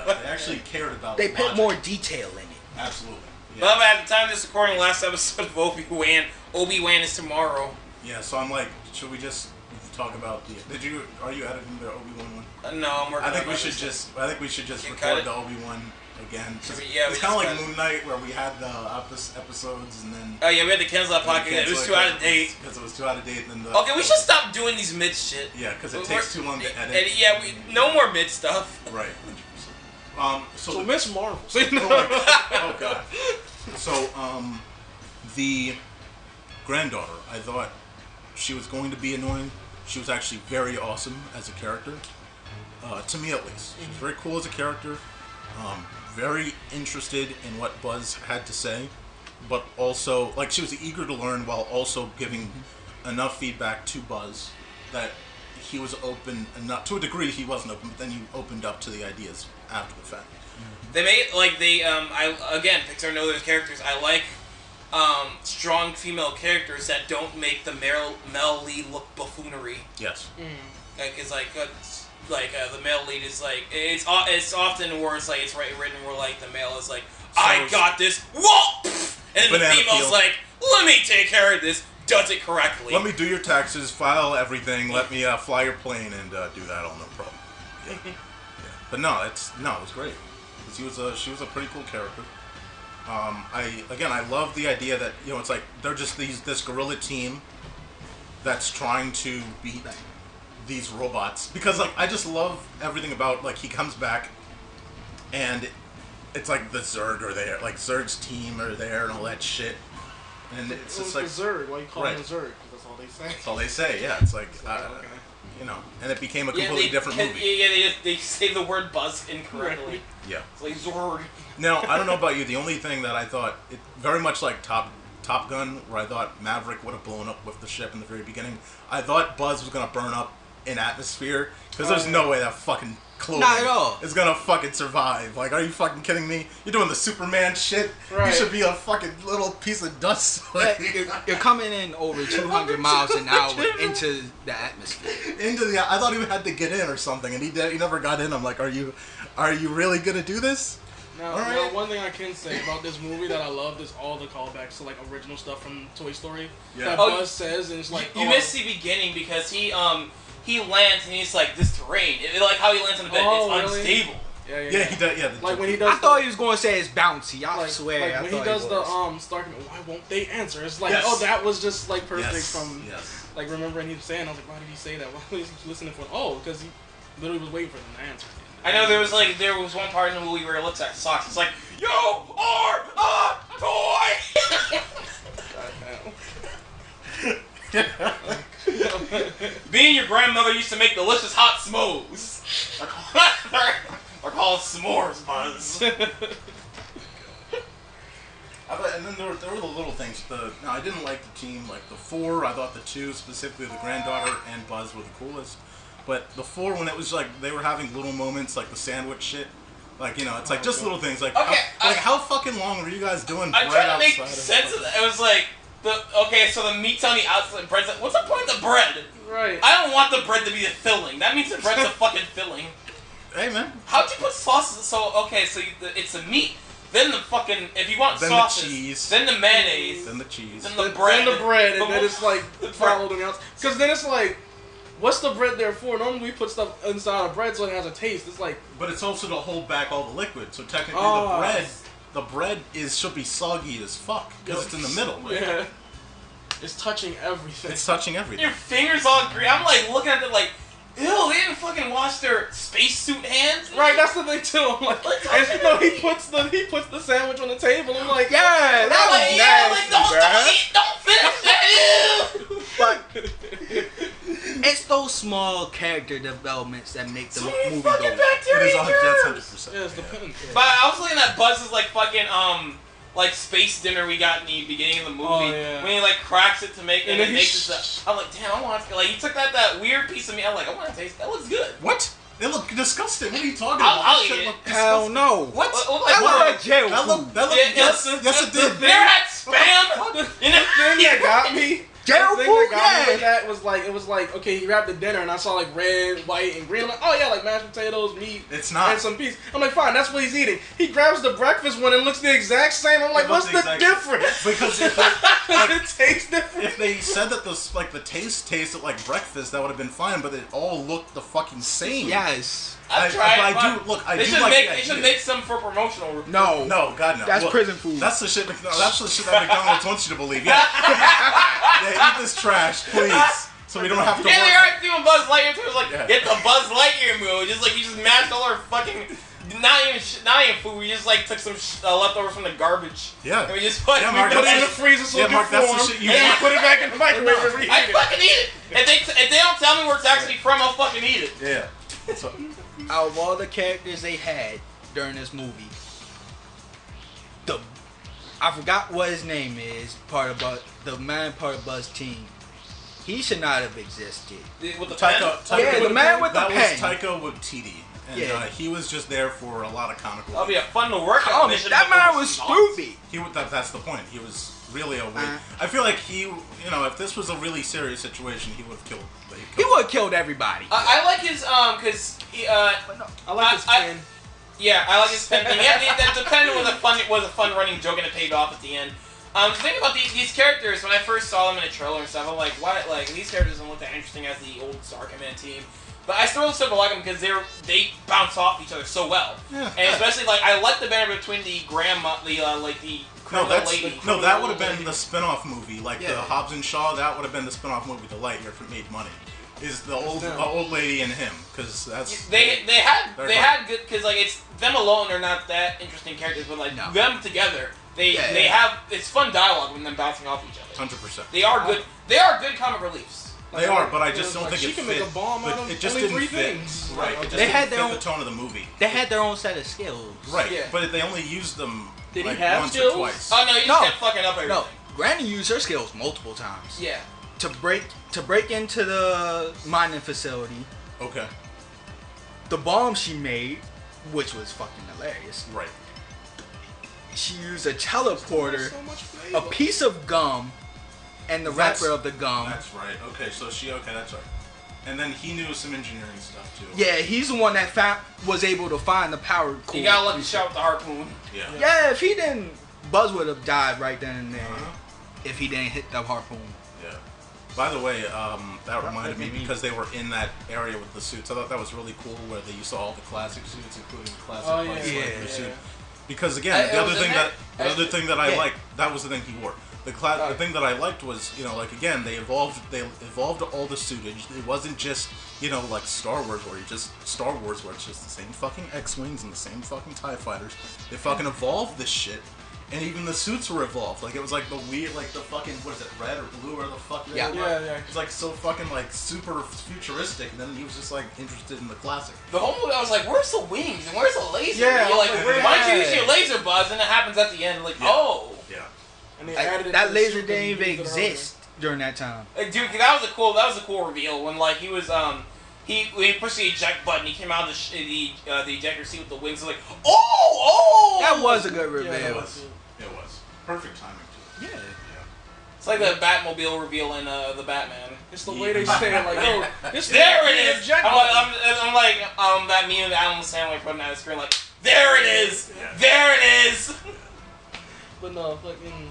They actually cared about. They put more detail in it. Absolutely. Yeah. But at the time of this recording, last episode of Obi-Wan is tomorrow. Yeah, so I'm like, should we just talk about the? Are you editing the Obi-Wan one? No, I'm working. I think we should just record the Obi-Wan again. It's kind of like Moon Knight where we had the episodes and then. Oh yeah, we had to cancel that podcast. It was too out of date. Because it was too out of date. Then okay, we should stop doing these mid shit. Yeah, because it takes too long to edit. And no more mid stuff. Right. So Miss Marvel. Oh god. So the granddaughter, I thought she was going to be annoying. She was actually very awesome as a character. To me at least. She was very cool as a character. Very interested in what Buzz had to say, but also like she was eager to learn while also giving enough feedback to Buzz that he was open, and not to a degree he wasn't open, but then he opened up to the ideas after the fact. They made Pixar know their characters. I like strong female characters that don't make the male lead look buffoonery. Yes. Like it's like. The male lead is like it's often where it's like it's written where like the male is like I got this, whoa, and then the female's like let me take care of this, does it correctly. Let me do your taxes, file everything, let me fly your plane and do that all no problem. Yeah. But no, it was great because she was a pretty cool character. I love the idea that it's like they're just this guerrilla team that's trying to beat these robots, because like I just love everything about like he comes back and it's like the Zerg are there, like Zerg's team are there and all that shit, and it's just like Zerg. Why you call them Zerg? That's all they say. That's all they say. Yeah, it's like and it became a completely different movie. Yeah, they say the word Buzz incorrectly. Yeah, it's like Zerg. Now I don't know about you. The only thing that I thought it very much like Top Gun, where I thought Maverick would have blown up with the ship in the very beginning. I thought Buzz was gonna burn up in atmosphere, because there's no way that fucking clothing is gonna fucking survive. Like, are you fucking kidding me? You're doing the Superman shit. Right. You should be a fucking little piece of dust. You're coming in over 200 miles an hour into the atmosphere. I thought he had to get in or something, and he never got in. I'm like, are you really gonna do this? Now, Alright. one thing I can say about this movie that I loved is all the callbacks to like original stuff from Toy Story. Yeah. That Oh, Buzz says, and it's like You missed the beginning because he lands and he's like, this terrain. Like how he lands on the bed, Oh, it's really? unstable. Yeah, he does. Yeah, Like when he does. I thought he was going to say it's bouncy. I swear. Like I when thought he does the was. Stark, why won't they answer? It's like, Yes. oh, that was just like perfect from Yes. like remembering he was saying. I was like, why did he say that? Why was he listening for? Oh, because he literally was waiting for them to answer. I know there was one part in the movie where he looks at socks. It's like, you are a toy. Me and your grandmother used to make delicious hot smokes. They're called s'mores, Buzz. And then there were the little things. Now I didn't like the team, like the 4. I thought the 2, specifically the granddaughter and Buzz, were the coolest. But the 4, when it was like they were having little moments, like the sandwich shit, like it's like just little things. Like Okay, how fucking long were you guys doing? I'm right trying to make outside sense of that. It was like so the meat's on the outside, bread's like, what's the point of the bread? Right. I don't want the bread to be the filling. That means the bread's the fucking filling. Hey man. How'd you put sauces? So it's the meat, then the fucking if you want Then sauces, the cheese. then the mayonnaise, Then the cheese. then the bread, and then it's like followed and else. Because then it's like, what's the bread there for? Normally we put stuff inside of bread so it has a taste. It's like, But it's also to hold back all the liquid. So technically, the bread should be soggy as fuck because it's in the middle. Right? yeah, it's touching everything. It's touching everything. your fingers all green. I'm like looking at it like, ew, they didn't fucking wash their spacesuit hands. Right, that's the thing too. I'm like, and you know, he puts the sandwich on the table. I'm like, Yeah, I'm like, yeah, like But don't it's those small character developments that make the So many movie fucking go. It bacteria is that's germs. 100%. yeah, it's the pen. But I was looking at Buzz's like fucking like space dinner we got in the beginning of the movie Oh, yeah. when he like cracks it to make And and it then makes it stuff. I'm like, damn, I want to like he took that weird piece of meat. I'm like, I want to taste. That looks good. What? They look disgusting. What are you talking I'll- about? I'll That shit eat it. looked Hell disgusting. no. What? That looked like jail That food. looked Yeah, yes, it did. There had spam. The thing that got me. Jail The thing food, that got me with yeah. that was like, okay, he wrapped the dinner, and I saw like red, white, and green. I'm like, oh yeah, like mashed potatoes, meat, It's not. and some peas. I'm like, fine, that's what he's eating. He grabs the breakfast one and looks the exact same. I'm like, It what's looks the the exact difference? Because if it tastes different. if they said that the taste tasted like breakfast, that would have been fine. But it all looked the fucking same. Yes. I've tried. I They do should like make the they should idea. make some for promotional. No. No, God no. That's Look, prison food. That's the shit. That's the shit that McDonald's wants you to believe. Yeah. Yeah, eat this trash, please, so we don't have to. Yeah, they work. are doing Buzz Lightyear too. It's like Yeah. get the Buzz Lightyear move. Just like you just mashed all our fucking not even food. We just like took some leftovers from the garbage. Yeah. And we just put Yeah, we Mark, put Put it it in in the freezer so Yeah, it can Mark, that's the form, shit you and then want. put it back in the microwave and reheat I it. fucking eat it. If they don't tell me where it's actually from, I'll fucking eat it. Yeah. So, Out of all the characters they had during this movie, I forgot what his name is. Part of the man, part of Buzz team. He should not have existed. With the Taika, pen. Yeah, the man with the that pen. was Taika Waititi, and Yeah. he was just there for a lot of comic That'll relief. be a fun to work Oh, on. mission, that but man it was nuts. stupid. That's the point. He was really a weird. I feel like if this was a really serious situation, he would have killed. He would have killed everybody. I like his because I like his pen. yeah, I like his pen thing. Yeah, the pen was a fun running joke and it paid off at the end. The thing about these characters, when I first saw them in a trailer and stuff, I'm like, why? Like these characters don't look that interesting as the old Star Command team. But I still like them because they bounce off each other so well. Yeah. And especially like I like the banner between the grandma, the criminal lady. No, that would have been the spin-off movie, like the Yeah. Hobbs and Shaw. That would have been the spin-off movie, The Lightyear, if it made money. Is the old lady and him, because that's They had they're had good because like it's them alone they're not that interesting characters, but like No. them together they Yeah. have it's fun dialogue when them bouncing off each other. 100%. They are good. They are good comic reliefs. They are, but I just don't like, think she it can fit. make a bomb but out of it just only didn't 3 fit. things. Right. It just They had didn't their fit own- the tone of the movie. They had their own set of skills. Right. Yeah. But they only used them Did he like have once skills? or twice. Oh no, you just No. kept fucking up everything. No, Granny used her skills multiple times. Yeah. To break into the mining facility, Okay. the bomb she made, which was fucking hilarious. Right. She used a teleporter, So much a flavor. piece of gum, and the That's- wrapper of the gum. That's right. Okay, so that's right. And then he knew some engineering stuff too. Yeah, he's the one that was able to find the power core. He got a lucky shot with the harpoon. Yeah. Yeah, if he didn't, Buzz would have died right then and there. If he didn't hit the harpoon. Yeah. By the way, that reminded me because they were in that area with the suits. I thought that was really cool where they used all the classic suits, including the classic Buzz Lightyear suit. Because again, the other thing that I liked, that was the thing he wore. The thing that I liked was, you know, like again, they evolved all the suitage. It wasn't just, you know, like Star Wars where it's just the same fucking X-wings and the same fucking TIE fighters. They fucking evolved this shit, and even the suits were evolved. Like it was like the weird, like the fucking what is it, red or blue or the fuck? Yeah. It was like so fucking like super futuristic, and then he was just like interested in the classic. The whole movie, I was like, "Where's the wings and where's the laser?" Yeah, You're like, "Why don't you use your Yeah. laser, Buzz?" And it happens at the end, like, "Oh." Yeah. And they Like, added it that to the laser suit didn't and even used it earlier. exist during that time. Dude, that was a cool reveal when like he was when he pushed the eject button, he came out of the ejector seat with the wings. Like, oh! That was a good reveal. Yeah, It was. Perfect timing too. Yeah. It's like the Batmobile reveal in the Batman. It's the way they say it, like, yo, this There thing it is is. eject I'm button. like that meme of Adam Sandler putting on the screen, like, there it is, Yeah. there it is. But no, fucking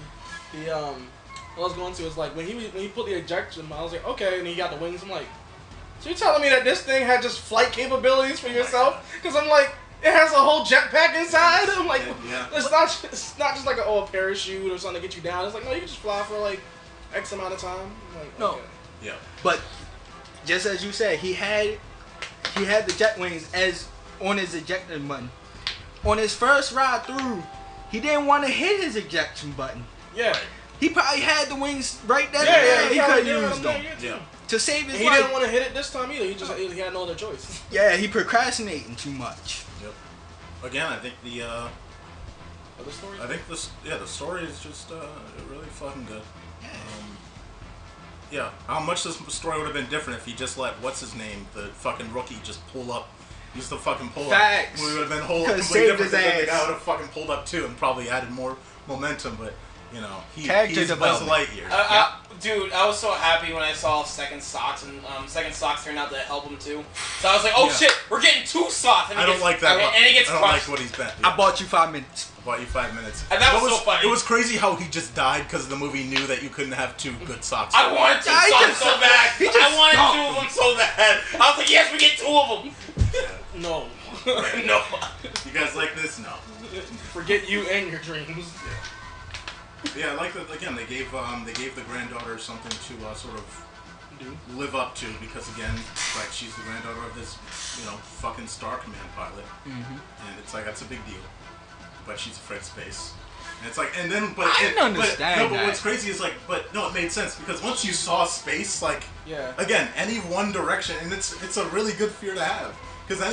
what I was going to is like when he put the ejection, I was like, okay, and he got the wings. I'm like, so you're telling me that this thing had just flight capabilities for yourself? Because I'm like, it has a whole jetpack inside. I'm like, Yeah. it's not just like a parachute or something to get you down. It's like, no, you can just fly for like X amount of time. I'm like, No. okay. Yeah. But just as you said, he had the jet wings as on his ejection button. On his first ride through, he didn't want to hit his ejection button. Yeah. He probably had the wings right there. Yeah, He probably could did use on them there, too. Yeah. to save his And he life. didn't want to hit it this time either. He had no other choice. Yeah, he procrastinating too much. Yep. Again, I think Other stories? the story is just really fucking good. Yeah, how much this story would have been different if he just let what's his name, the fucking rookie, just pull up. Used to fucking pull Facts. up. We would have been whole Could've completely saved different. his The guy ass. would have fucking pulled up too and probably added more momentum. But you know, he's Character Buzz development. Lightyear. Dude, I was so happy when I saw Second Socks, and Second Socks turned out to help him too. So I was like, oh Yeah. shit, we're getting 2 socks. And he I don't gets, like that. And he gets I don't crushed. like what he's been. I bought you 5 minutes. I bought you 5 minutes. And that was It so funny. It was crazy how he just died because the movie knew that you couldn't have 2 good socks. I wanted 2 Yeah, he socks just- so bad. he just I wanted stomped 2 of them so bad. I was like, yes, we get 2 of them. No. No. You guys like this? No. Forget you and your dreams. Yeah, I like that. Again, they gave the granddaughter something to sort of live up to because again, like she's the granddaughter of this, you know, fucking Star Command pilot, and it's like that's a big deal. But she's afraid of space, and it's like, and then I didn't understand but that. what's crazy is like, but no, it made sense because once you saw space, like, Yeah. again, any one direction, and it's a really good fear to have. Because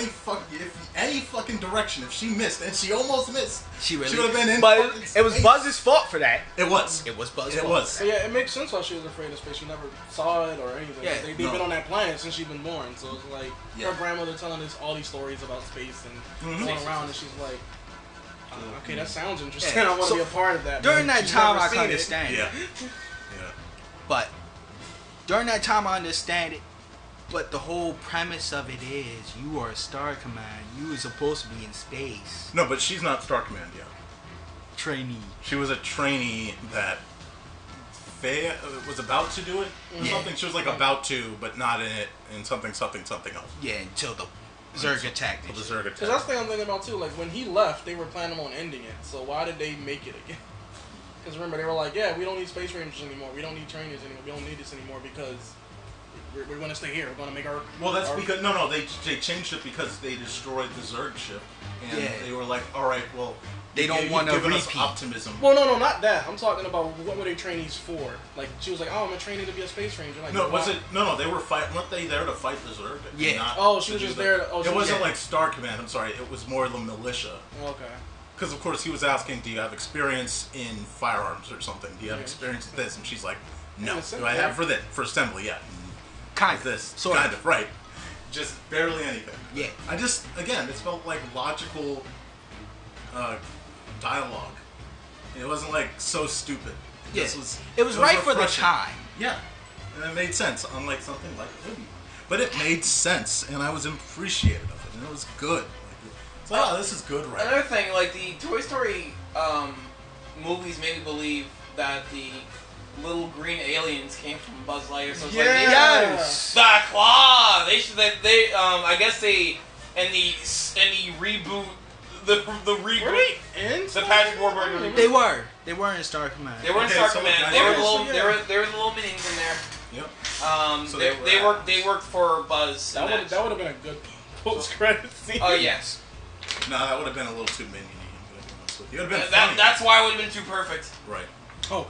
any fucking direction, if she missed, and she almost missed, She would have been in But fucking it was space. Buzz's fault for that. It was. It was Buzz's It fault. was. But yeah, it makes sense why she was afraid of space. She never saw it or anything. Yeah, They've no. been on that planet since she's been born. So it's like Yeah. her grandmother telling us all these stories about space and going around, and she's like, okay, that sounds interesting. Yeah. I want to So, be a part of that. During but that she's time, never I seen can it. understand it. Yeah. Yeah. But during that time, I understand it. But the whole premise of it is you are a Star Command. You were supposed to be in space. No, but she's not Star Command yet. Trainee. She was a trainee that Faye was about to do it or Yeah. something. She was like about to, but not in it, and something else. Yeah, until the Zerg attacked. The and shit. Zerg Because attack. that's the thing I'm thinking about too. Like when he left, they were planning on ending it. So why did they make it again? Because remember, they were like, yeah, we don't need space rangers anymore. We don't need trainers anymore. We don't need this anymore because we're going to stay here. We're going to make our... Well, that's our- because they changed it because they destroyed the Zerg ship, and Yeah. they were like, all right, well, They don't you've want a given us repeat. optimism. Well, no, not that. I'm talking about what were they trainees for? Like, she was like, oh, I'm a trainee to be a space ranger. Like, No, why- was it? No, they were weren't they there to fight the Zerg? Yeah. Not Oh, she to was do just the- there to- oh, she it was- wasn't yeah. like Star Command. I'm sorry. It was more the militia. Okay. Because of course he was asking, do you have experience in firearms or something? Do you have Yeah. experience with this? And she's like, no. In Do assembly, I have yeah. for assembly? Yeah. Kind Like of. this. Sort kind of. Right. Just barely anything. Yeah. I just again, it felt like logical dialogue. It wasn't like so stupid. Yeah. This was, It was right for the refreshing. time. Yeah, and it made sense, unlike something like Obi-Wan. but it made sense, and I was appreciative of it, and it was good. It's like, oh, this is good, right? Another thing, like the Toy Story movies made me believe that the little green aliens came from Buzz Lightyear. So it's Yes. like the claw. They should. They I guess they in the reboot. The reboot. Were they in the Patrick Warburton reboot. They were. They were in Star Command. They were in Star Command. They were the little. There were the little minions in there. Yep. So they worked for Buzz. That would have been a good post-credit scene. Oh yes. No, that would have been a little too minion-y. It would have been funny. That's why it would have been too perfect. Right. Oh.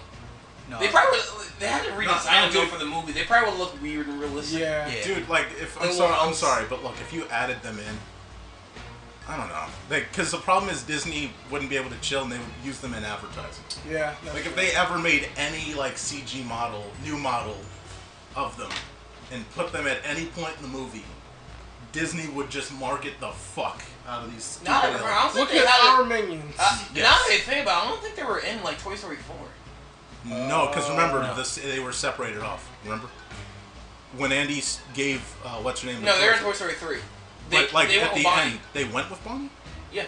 No. They probably they had to redesign no, them for the movie. They probably would look weird and realistic. Yeah. Dude, like, if I'm sorry, but look, if you added them in, I don't know, because the problem is Disney wouldn't be able to chill, and they would use them in advertising. Yeah. Like, if they ever made any like CG model, new model of them, and put them at any point in the movie, Disney would just market the fuck out of these stupid I don't aliens. think Look they at had our it. minions. Now that I think about it, I don't think they were in like Toy Story 4. No, because remember, they were separated off. Remember? When Andy gave, what's her name? No, they were in Toy Story 3. They They went at with the Bonnie. end, they went with Bonnie? Yeah.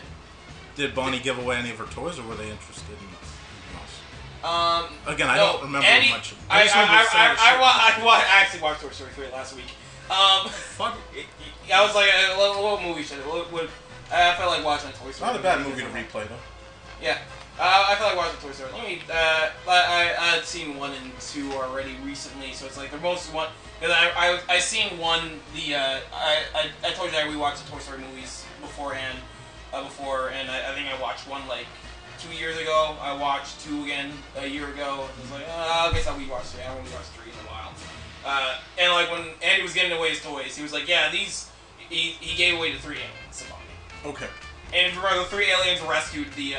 Did Bonnie give away any of her toys, or were they interested in us? Again, I No, don't remember Andy, much of it. I just remember some of the shit. actually watched Toy Story 3 last week. Fuck. I was like, what movie should it? I felt like watching a Toy Story. Not a bad movie to replay, though. Yeah. I feel like watching Toy Story. Let me. I had seen 1 and 2 already recently, so it's like they're mostly one. Because I seen 1. I told you I rewatched the Toy Story movies beforehand. And I think I watched 1 like 2 years ago. I watched 2 again a year ago. It was like, I guess I'll rewatch 3. I haven't rewatched 3 in a while. And like when Andy was giving away his toys, he was like, yeah, these. He gave away the 3 aliens. Okay. And if you remember, the 3 aliens rescued the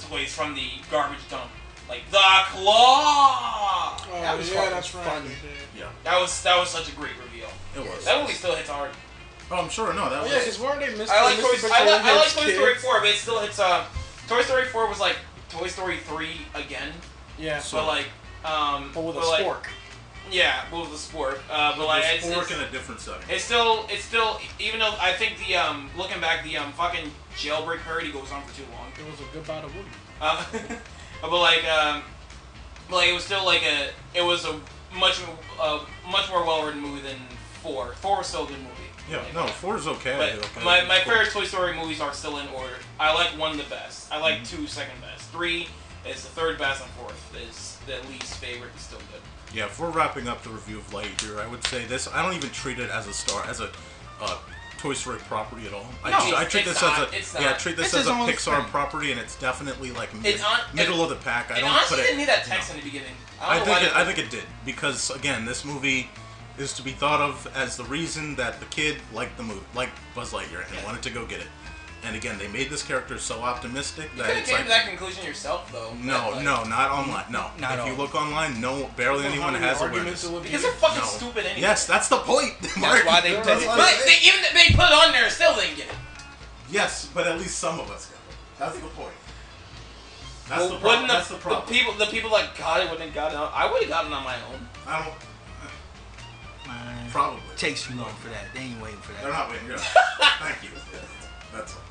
toys from the garbage dump. Like the claw. Oh, That was yeah, fucking that's right. funny. Yeah. That was such a great reveal. It was. That movie still hits hard. Oh, I'm sure. No, that Oh, was. yeah, because weren't they missing? I like Toy Story 4, but it still hits. Toy Story 4 was like Toy Story 3 again, Yeah. but like But with a like, spork. Yeah, with the sport. But like It's work in a different setting. it's still even though I think the looking back the fucking jailbreak parody goes on for too long. It was a good bout of movie. But like it was still like it was a much more well written movie than 4. 4 was still a good movie. Yeah, no, 4 is okay. But okay. my favorite Toy Story movies are still in order. I like 1 the best. I like 2 second best. 3 is the third best, and 4th is the least favorite. It's still good. Yeah, if we're wrapping up the review of Lightyear, I would say this. I don't even treat it as a Toy Story property at all. I treat this as a Pixar property, and it's definitely like middle of the pack. I don't honestly put it. didn't need that text in the beginning. I think it did, because again, this movie is to be thought of as the reason that the kid liked the movie, liked Buzz Lightyear, and wanted to go get it. And again, they made this character so optimistic You that could have it's came like to that conclusion yourself, though. no, not online. No, Not if you all. look online, barely anyone has awareness. Because they're fucking No. stupid anyway. Yes, that's the point. That's why they did it. But they put it on there, still didn't get it. Yes, but at least some of us got it. That's the point. That's Well, the problem. wouldn't That's the problem. The people that got it wouldn't have gotten it. I would have gotten it on my own. I don't. Man, Probably. takes too long for that. They ain't waiting for They're that. not waiting. Yeah. Thank you. Yeah, that's all.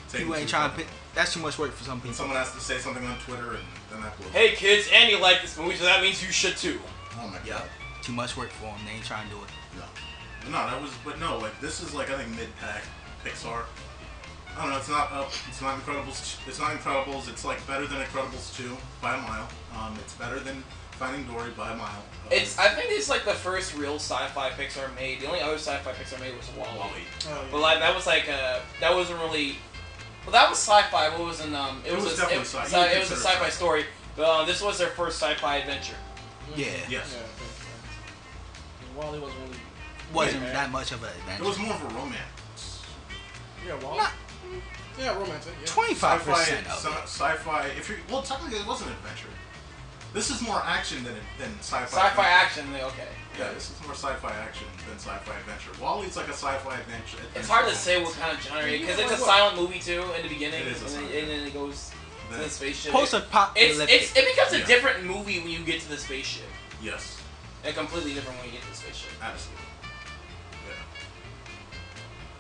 Taking You ain't too trying long. to pick. That's too much work for some And people. someone has to say something on Twitter, and then that blows. Hey kids, and you like this movie, so that means you should too. Oh my Yeah, god. too much work for them. They ain't trying to do it. No, like this is like I think mid-pack Pixar. I don't know. It's not up. It's not Incredibles. It's not Incredibles. It's like better than Incredibles 2 by a mile. It's better than Finding Dory by a mile. I think it's like the first real sci-fi Pixar made. The only other sci-fi Pixar made was WALL-E. Oh, yeah. But like that was like that wasn't really. Well, that was sci-fi. But it wasn't. It was definitely sci-fi. It was a sci-fi story. But this was their first sci-fi adventure. Yeah. Yes. Yeah, Wally wasn't really. Wasn't Yeah. that much of an It adventure. was more of a romance. Yeah, Wally. Not- Yeah, romantic. Yeah. 25% of it. Sci-fi. If you technically it was an adventure. This is more action than sci-fi. Sci-fi adventure. action. Okay. Yeah, this is more sci-fi action than sci-fi adventure. WALL-E's like a sci-fi adventure. It's hard to say what kind of genre because it's a silent movie too in the beginning, It is a and silent then it goes to the spaceship. Post-apocalyptic. It becomes a Yeah. different movie when you get to the spaceship. Yes, And completely different when you get to the spaceship. absolutely.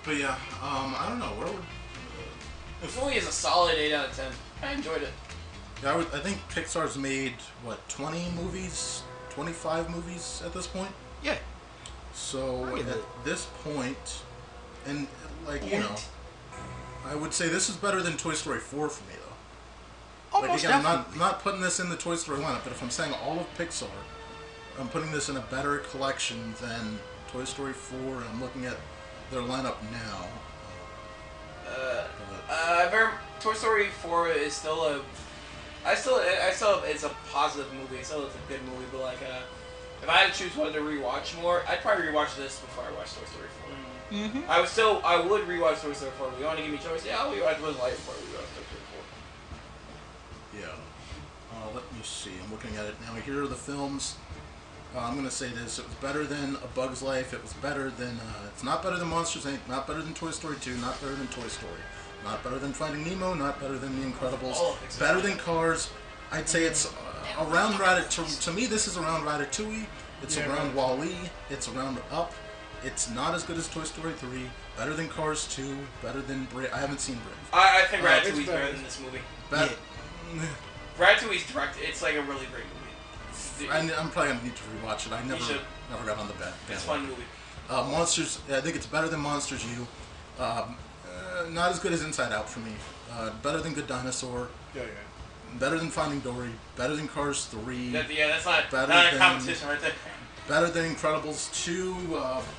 But yeah, I don't know. Where would This movie is a solid 8 out of 10. I enjoyed it. yeah, I think Pixar's made what 20 movies, 25 movies at this point. Yeah. So I get at it. this point, and like you know, I would say this is better than Toy Story 4 for me though. Almost like again, definitely. I'm not putting this in the Toy Story lineup, but if I'm saying all of Pixar, I'm putting this in a better collection than Toy Story 4, and I'm looking at their lineup now. Toy Story 4 is still a. I still it's a positive movie. It's a good movie, but like if I had to choose one to rewatch more, I'd probably rewatch this before I watch Toy Story 4. Mm-hmm. I would rewatch Toy Story 4. But you want to give me a choice? Yeah, I'll rewatch Buzz Lightyear before I rewatch Toy Story 4. Yeah. Let me see. I'm looking at it now. Here are the films. I'm going to say this. It was better than A Bug's Life. It was better than... it's not better than Monsters, Inc. Not better than Toy Story 2. Not better than Toy Story. Not better than Finding Nemo. Not better than The Incredibles. Oh, exactly. Better than Cars. I'd say it's around Ratatouille. To me, this is around Ratatouille. It's around WALL-E. It's around Up. It's not as good as Toy Story 3. Better than Cars 2. Better than Brave. I haven't seen Brave. I think Ratatouille's it's better better. than this movie. Yeah. Ratatouille's direct. It's like a really great movie. I'm probably gonna need to rewatch it. I should. never got on the bet. It's a fun movie. Monsters. I think it's better than Monsters U. Not as good as Inside Out for me. Better than Good Dinosaur. Yeah. Better than Finding Dory. Better than Cars 3. That's not Better not a than- competition right there. Better than Incredibles 2.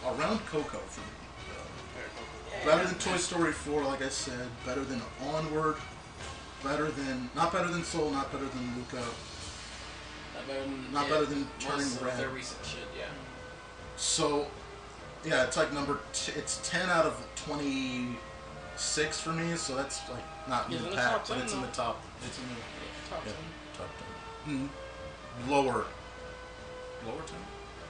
Around Coco for me. Better than Toy Story 4, like I said. Better than Onward. Not better than Soul. Not better than Luca. Not better than Turning most Red. of their recent shit, yeah. So, yeah, it's like it's 10 out of 26 for me, so that's like not in the pack, top but 10, it's in the though. top. It's in the Top 10. top 10. Lower 10?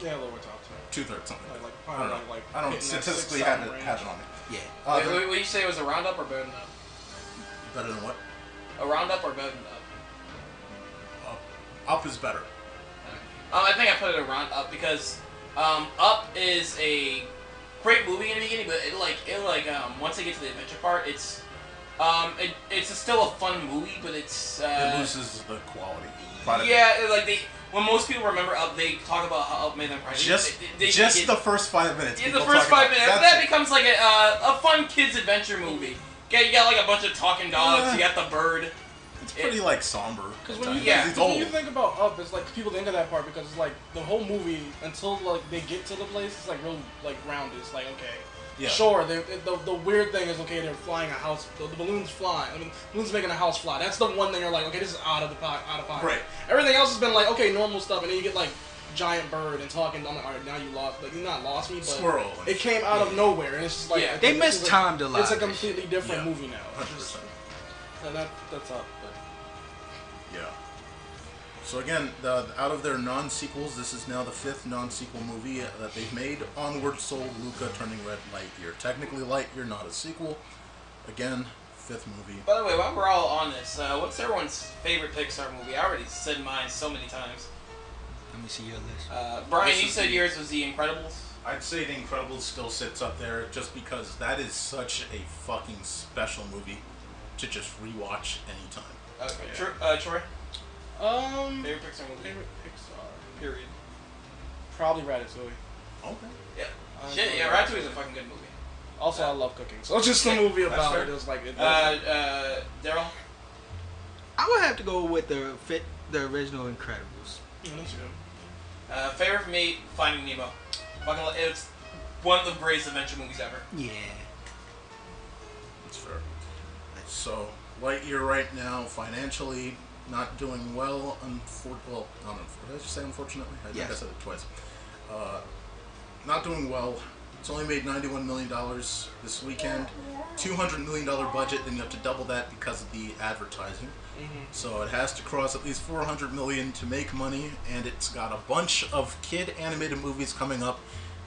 Yeah, lower top 10. 2/3, something. Like I don't know. I don't hitting that statistically 6-7 have it range. on it. Yeah. Wait, what you say was a roundup or better than up? Better than what? A roundup or better than up? Up is better. I think I put it around Up because Up is a great movie in the beginning, but once they get to the adventure part, it's still a fun movie, but it's It loses the quality. when most people remember Up, they talk about how Up made them cry. Just the first 5 minutes. Yeah, the people first talk 5 about- minutes. that's That it. becomes like a fun kids adventure movie. Okay, you got like a bunch of talking dogs. Yeah. You got the bird. It's pretty like somber. Because at when you, times. Yeah. It's when old. you think about Up, it's like people think of that part because it's like the whole movie until like they get to the place, it's like real like grounded. It's like okay, Yeah. sure. The weird thing is okay, they're flying a house. The balloon's flying. I mean, balloon's making a house fly. That's the one thing you're like okay, this is out of pocket. Right. Everything else has been like okay, normal stuff, and then you get like giant bird and talking. I'm like, all right, now you lost. Like you not lost me, but Squirrel. it came out of nowhere, and it's just like Yeah. okay, They this is mistimed a lot It's a of this completely different Yeah. movie now. It's 100%. just, so that's Up. But. Yeah. So again, out of their non-sequels, this is now the 5th non-sequel movie that they've made. Onward, Soul, Luca, Turning Red, Lightyear. Technically Lightyear, not a sequel. Again, 5th movie. By the way, while we're all on this, what's everyone's favorite Pixar movie? I already said mine so many times. Let me see your list. Brian, This you is said the- yours was The Incredibles. I'd say The Incredibles still sits up there just because that is such a fucking special movie to just rewatch anytime. Okay, Troy. Favorite Pixar movie. Favorite Pixar. Period. Probably Ratatouille. Okay. Yeah. I Shit, enjoy yeah, Ratatouille is a fucking good movie. Also, I love cooking, so it's just a movie That's about fair. it. It was like it. Daryl. I would have to go with the original Incredibles. Yeah, that's good. Favorite for me, Finding Nemo. It's one of the greatest adventure movies ever. Yeah. That's fair. So, Lightyear right now, financially, not doing well. Did I just say unfortunately? I think I Yes. said it twice. Not doing well. It's only made $91 million this weekend. $200 million budget, then you have to double that because of the advertising. So it has to cross at least $400 million to make money, and it's got a bunch of kid animated movies coming up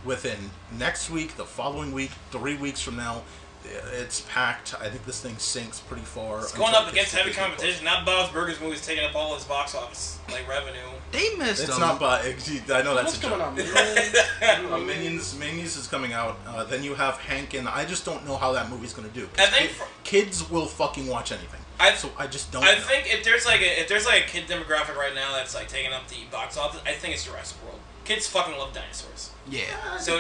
within next week, the following week, 3 weeks from now. it's packed. I think this thing sinks pretty far. It's going up against heavy competition. Now Bob's Burgers movie's taking up all his box office revenue. They missed It's them. not Bob. I know that's What's a coming joke. out? Minions is coming out. Then you have Hank, and I just don't know how that movie's gonna do. I think kids will fucking watch anything. So I just don't. I know. think if there's a kid demographic right now that's taking up the box office, I think it's Jurassic World. Kids fucking love dinosaurs. Yeah. So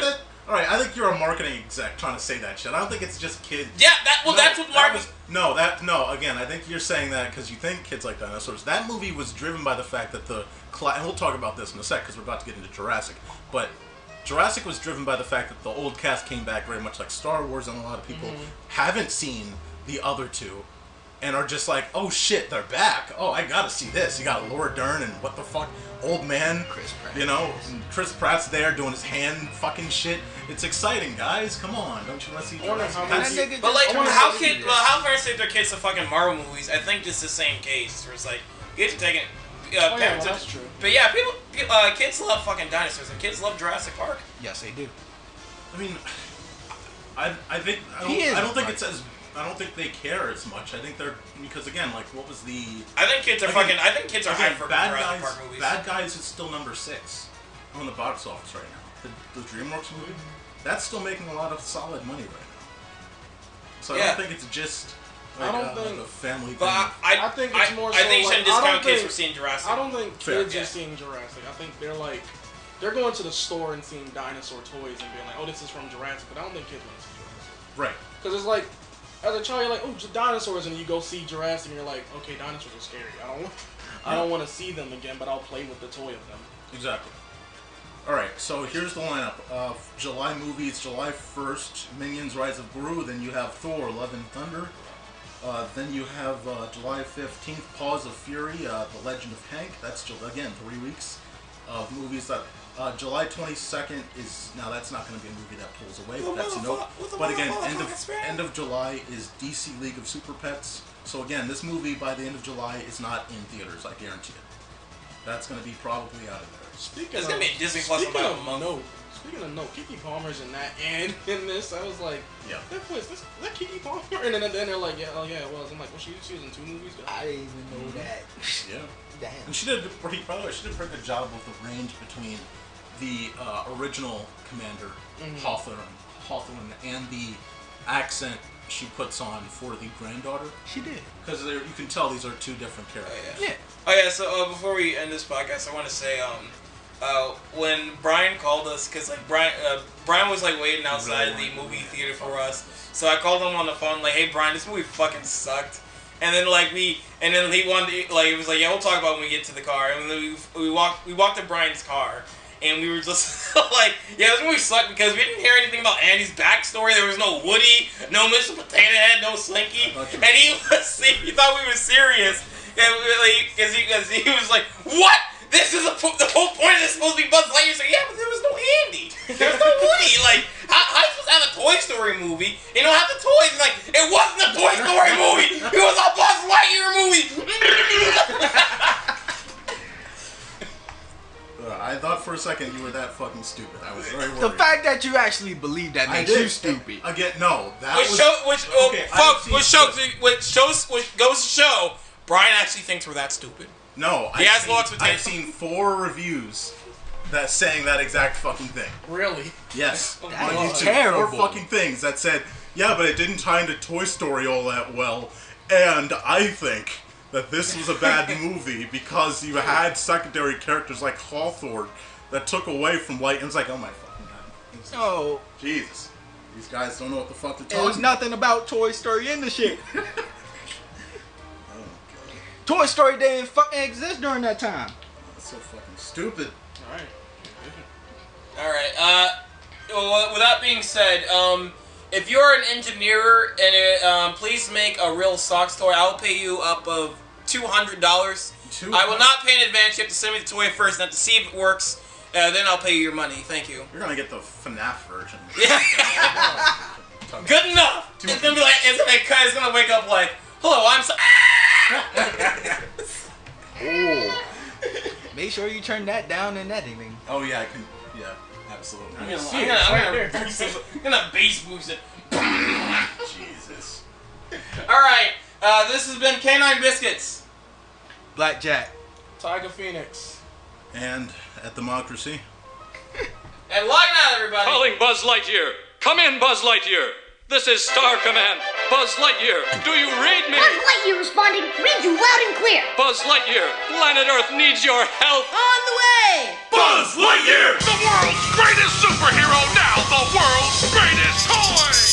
all right, I think you're a marketing exec trying to say that shit. I don't think it's just kids. yeah, that's what marketing. Again, I think you're saying that because you think kids like dinosaurs. That movie was driven by the fact that and we'll talk about this in a sec because we're about to get into Jurassic. But Jurassic was driven by the fact that the old cast came back very much like Star Wars, and a lot of people haven't seen the other two. And are just like, oh shit, they're back. Oh, I gotta see this. You got Laura Dern and what the fuck, old man, Chris Pratt. You know, and Chris Pratt's there doing his hand fucking shit. It's exciting, guys. Come on, don't you want to see Jurassic? But how parents take their kids to fucking Marvel movies? I think it's the same case. Where it's kids are taking. That's true. But yeah, kids love fucking dinosaurs, and kids love Jurassic Park. Yes, they do. I mean, I don't think they care as much. I think they're because again, what was the? I think kids are hyped for Jurassic Park movies. Bad Guys is still number 6 on the box office right now. The DreamWorks movie, that's still making a lot of solid money right now. So I don't think it's just a family thing. I think it's more. I think you shouldn't discount kids for seeing Jurassic. I don't think kids are seeing Jurassic. I think they're going to the store and seeing dinosaur toys and being like, oh, this is from Jurassic. But I don't think kids want to see Jurassic. Right. Because it's as a child, you're like, oh, dinosaurs, and you go see Jurassic, and you're like, okay, dinosaurs are scary. I don't want to see them again, but I'll play with the toy of them. Exactly. All right, so here's the lineup. July movies, July 1st, Minions: Rise of Gru. Then you have Thor: Love and Thunder. Then you have July 15th, Paws of Fury, The Legend of Hank. That's again 3 weeks of movies that. July 22nd that's not going to be a movie that pulls away, but that's a note. But again, end of July is DC League of Super Pets. So again, this movie by the end of July is not in theaters, I guarantee it. That's going to be probably out of there. It's going to be a Disney Plus about a month. Speaking of Keke Palmer's in that, and in this, I was like, yeah, is that Keke Palmer? And then they're like, yeah, oh yeah, it was. I'm like, well, she was in 2 movies. I didn't even know that. Yeah. Damn. And she did a pretty good job with the range between the original Commander Hawthorne and the accent she puts on for the granddaughter. She did. Because you can tell these are 2 different characters. Oh yeah. So before we end this podcast, I want to say when Bryan called us, because Bryan was waiting outside the movie theater for us. So I called him on the phone hey Bryan, this movie fucking sucked. And then he wanted he was yeah, we'll talk about it when we get to the car. And then we walked to Bryan's car. And we were just yeah, this movie sucked because we didn't hear anything about Andy's backstory. There was no Woody, no Mr. Potato Head, no Slinky. And he thought we were serious. Because he was like, what? This is the whole point of this supposed to be Buzz Lightyear. So yeah, but there was no Andy. There was no Woody. How are you supposed to have a Toy Story movie? You don't have the toys. It wasn't a Toy Story movie. It was a Buzz Lightyear movie. I thought for a second you were that fucking stupid. I was very worried. The fact that you actually believe that makes you stupid. Again, no. Which goes to show Bryan actually thinks we're that stupid. No, I've seen 4 reviews that saying that exact fucking thing. Really? Yes. On YouTube. Terrible. 4 fucking things that said, yeah, but it didn't tie into Toy Story all that well, and I think that this was a bad movie because you had secondary characters like Hawthorne that took away from Light. And it's oh my fucking god. Oh. Jesus. These guys don't know what the fuck they're talking about. There was nothing about Toy Story in the shit. Oh, Toy Story didn't fucking exist during that time. That's so fucking stupid. Alright. Well, with that being said, if you're an engineer and please make a real socks toy, I'll pay you up of $200. I will not pay in advance. You have to send me the toy first and have to see if it works. Then I'll pay you your money. Thank you. You're gonna get the FNAF version. Good enough. It's gonna be it's gonna wake up hello, I'm so. Oh. Make sure you turn that down in editing. Oh yeah, I can. Yeah, absolutely. I'm gonna bass boost it. Jesus. Alright, this has been Canine Biscuits. BlackJack. Taiga Fenix. And athemocracy. And log out, everybody. Calling Buzz Lightyear. Come in, Buzz Lightyear. This is Star Command. Buzz Lightyear, do you read me? Buzz Lightyear responding, read you loud and clear. Buzz Lightyear, planet Earth needs your help. On the way! Buzz Lightyear, the world's greatest superhero, now the world's greatest toy!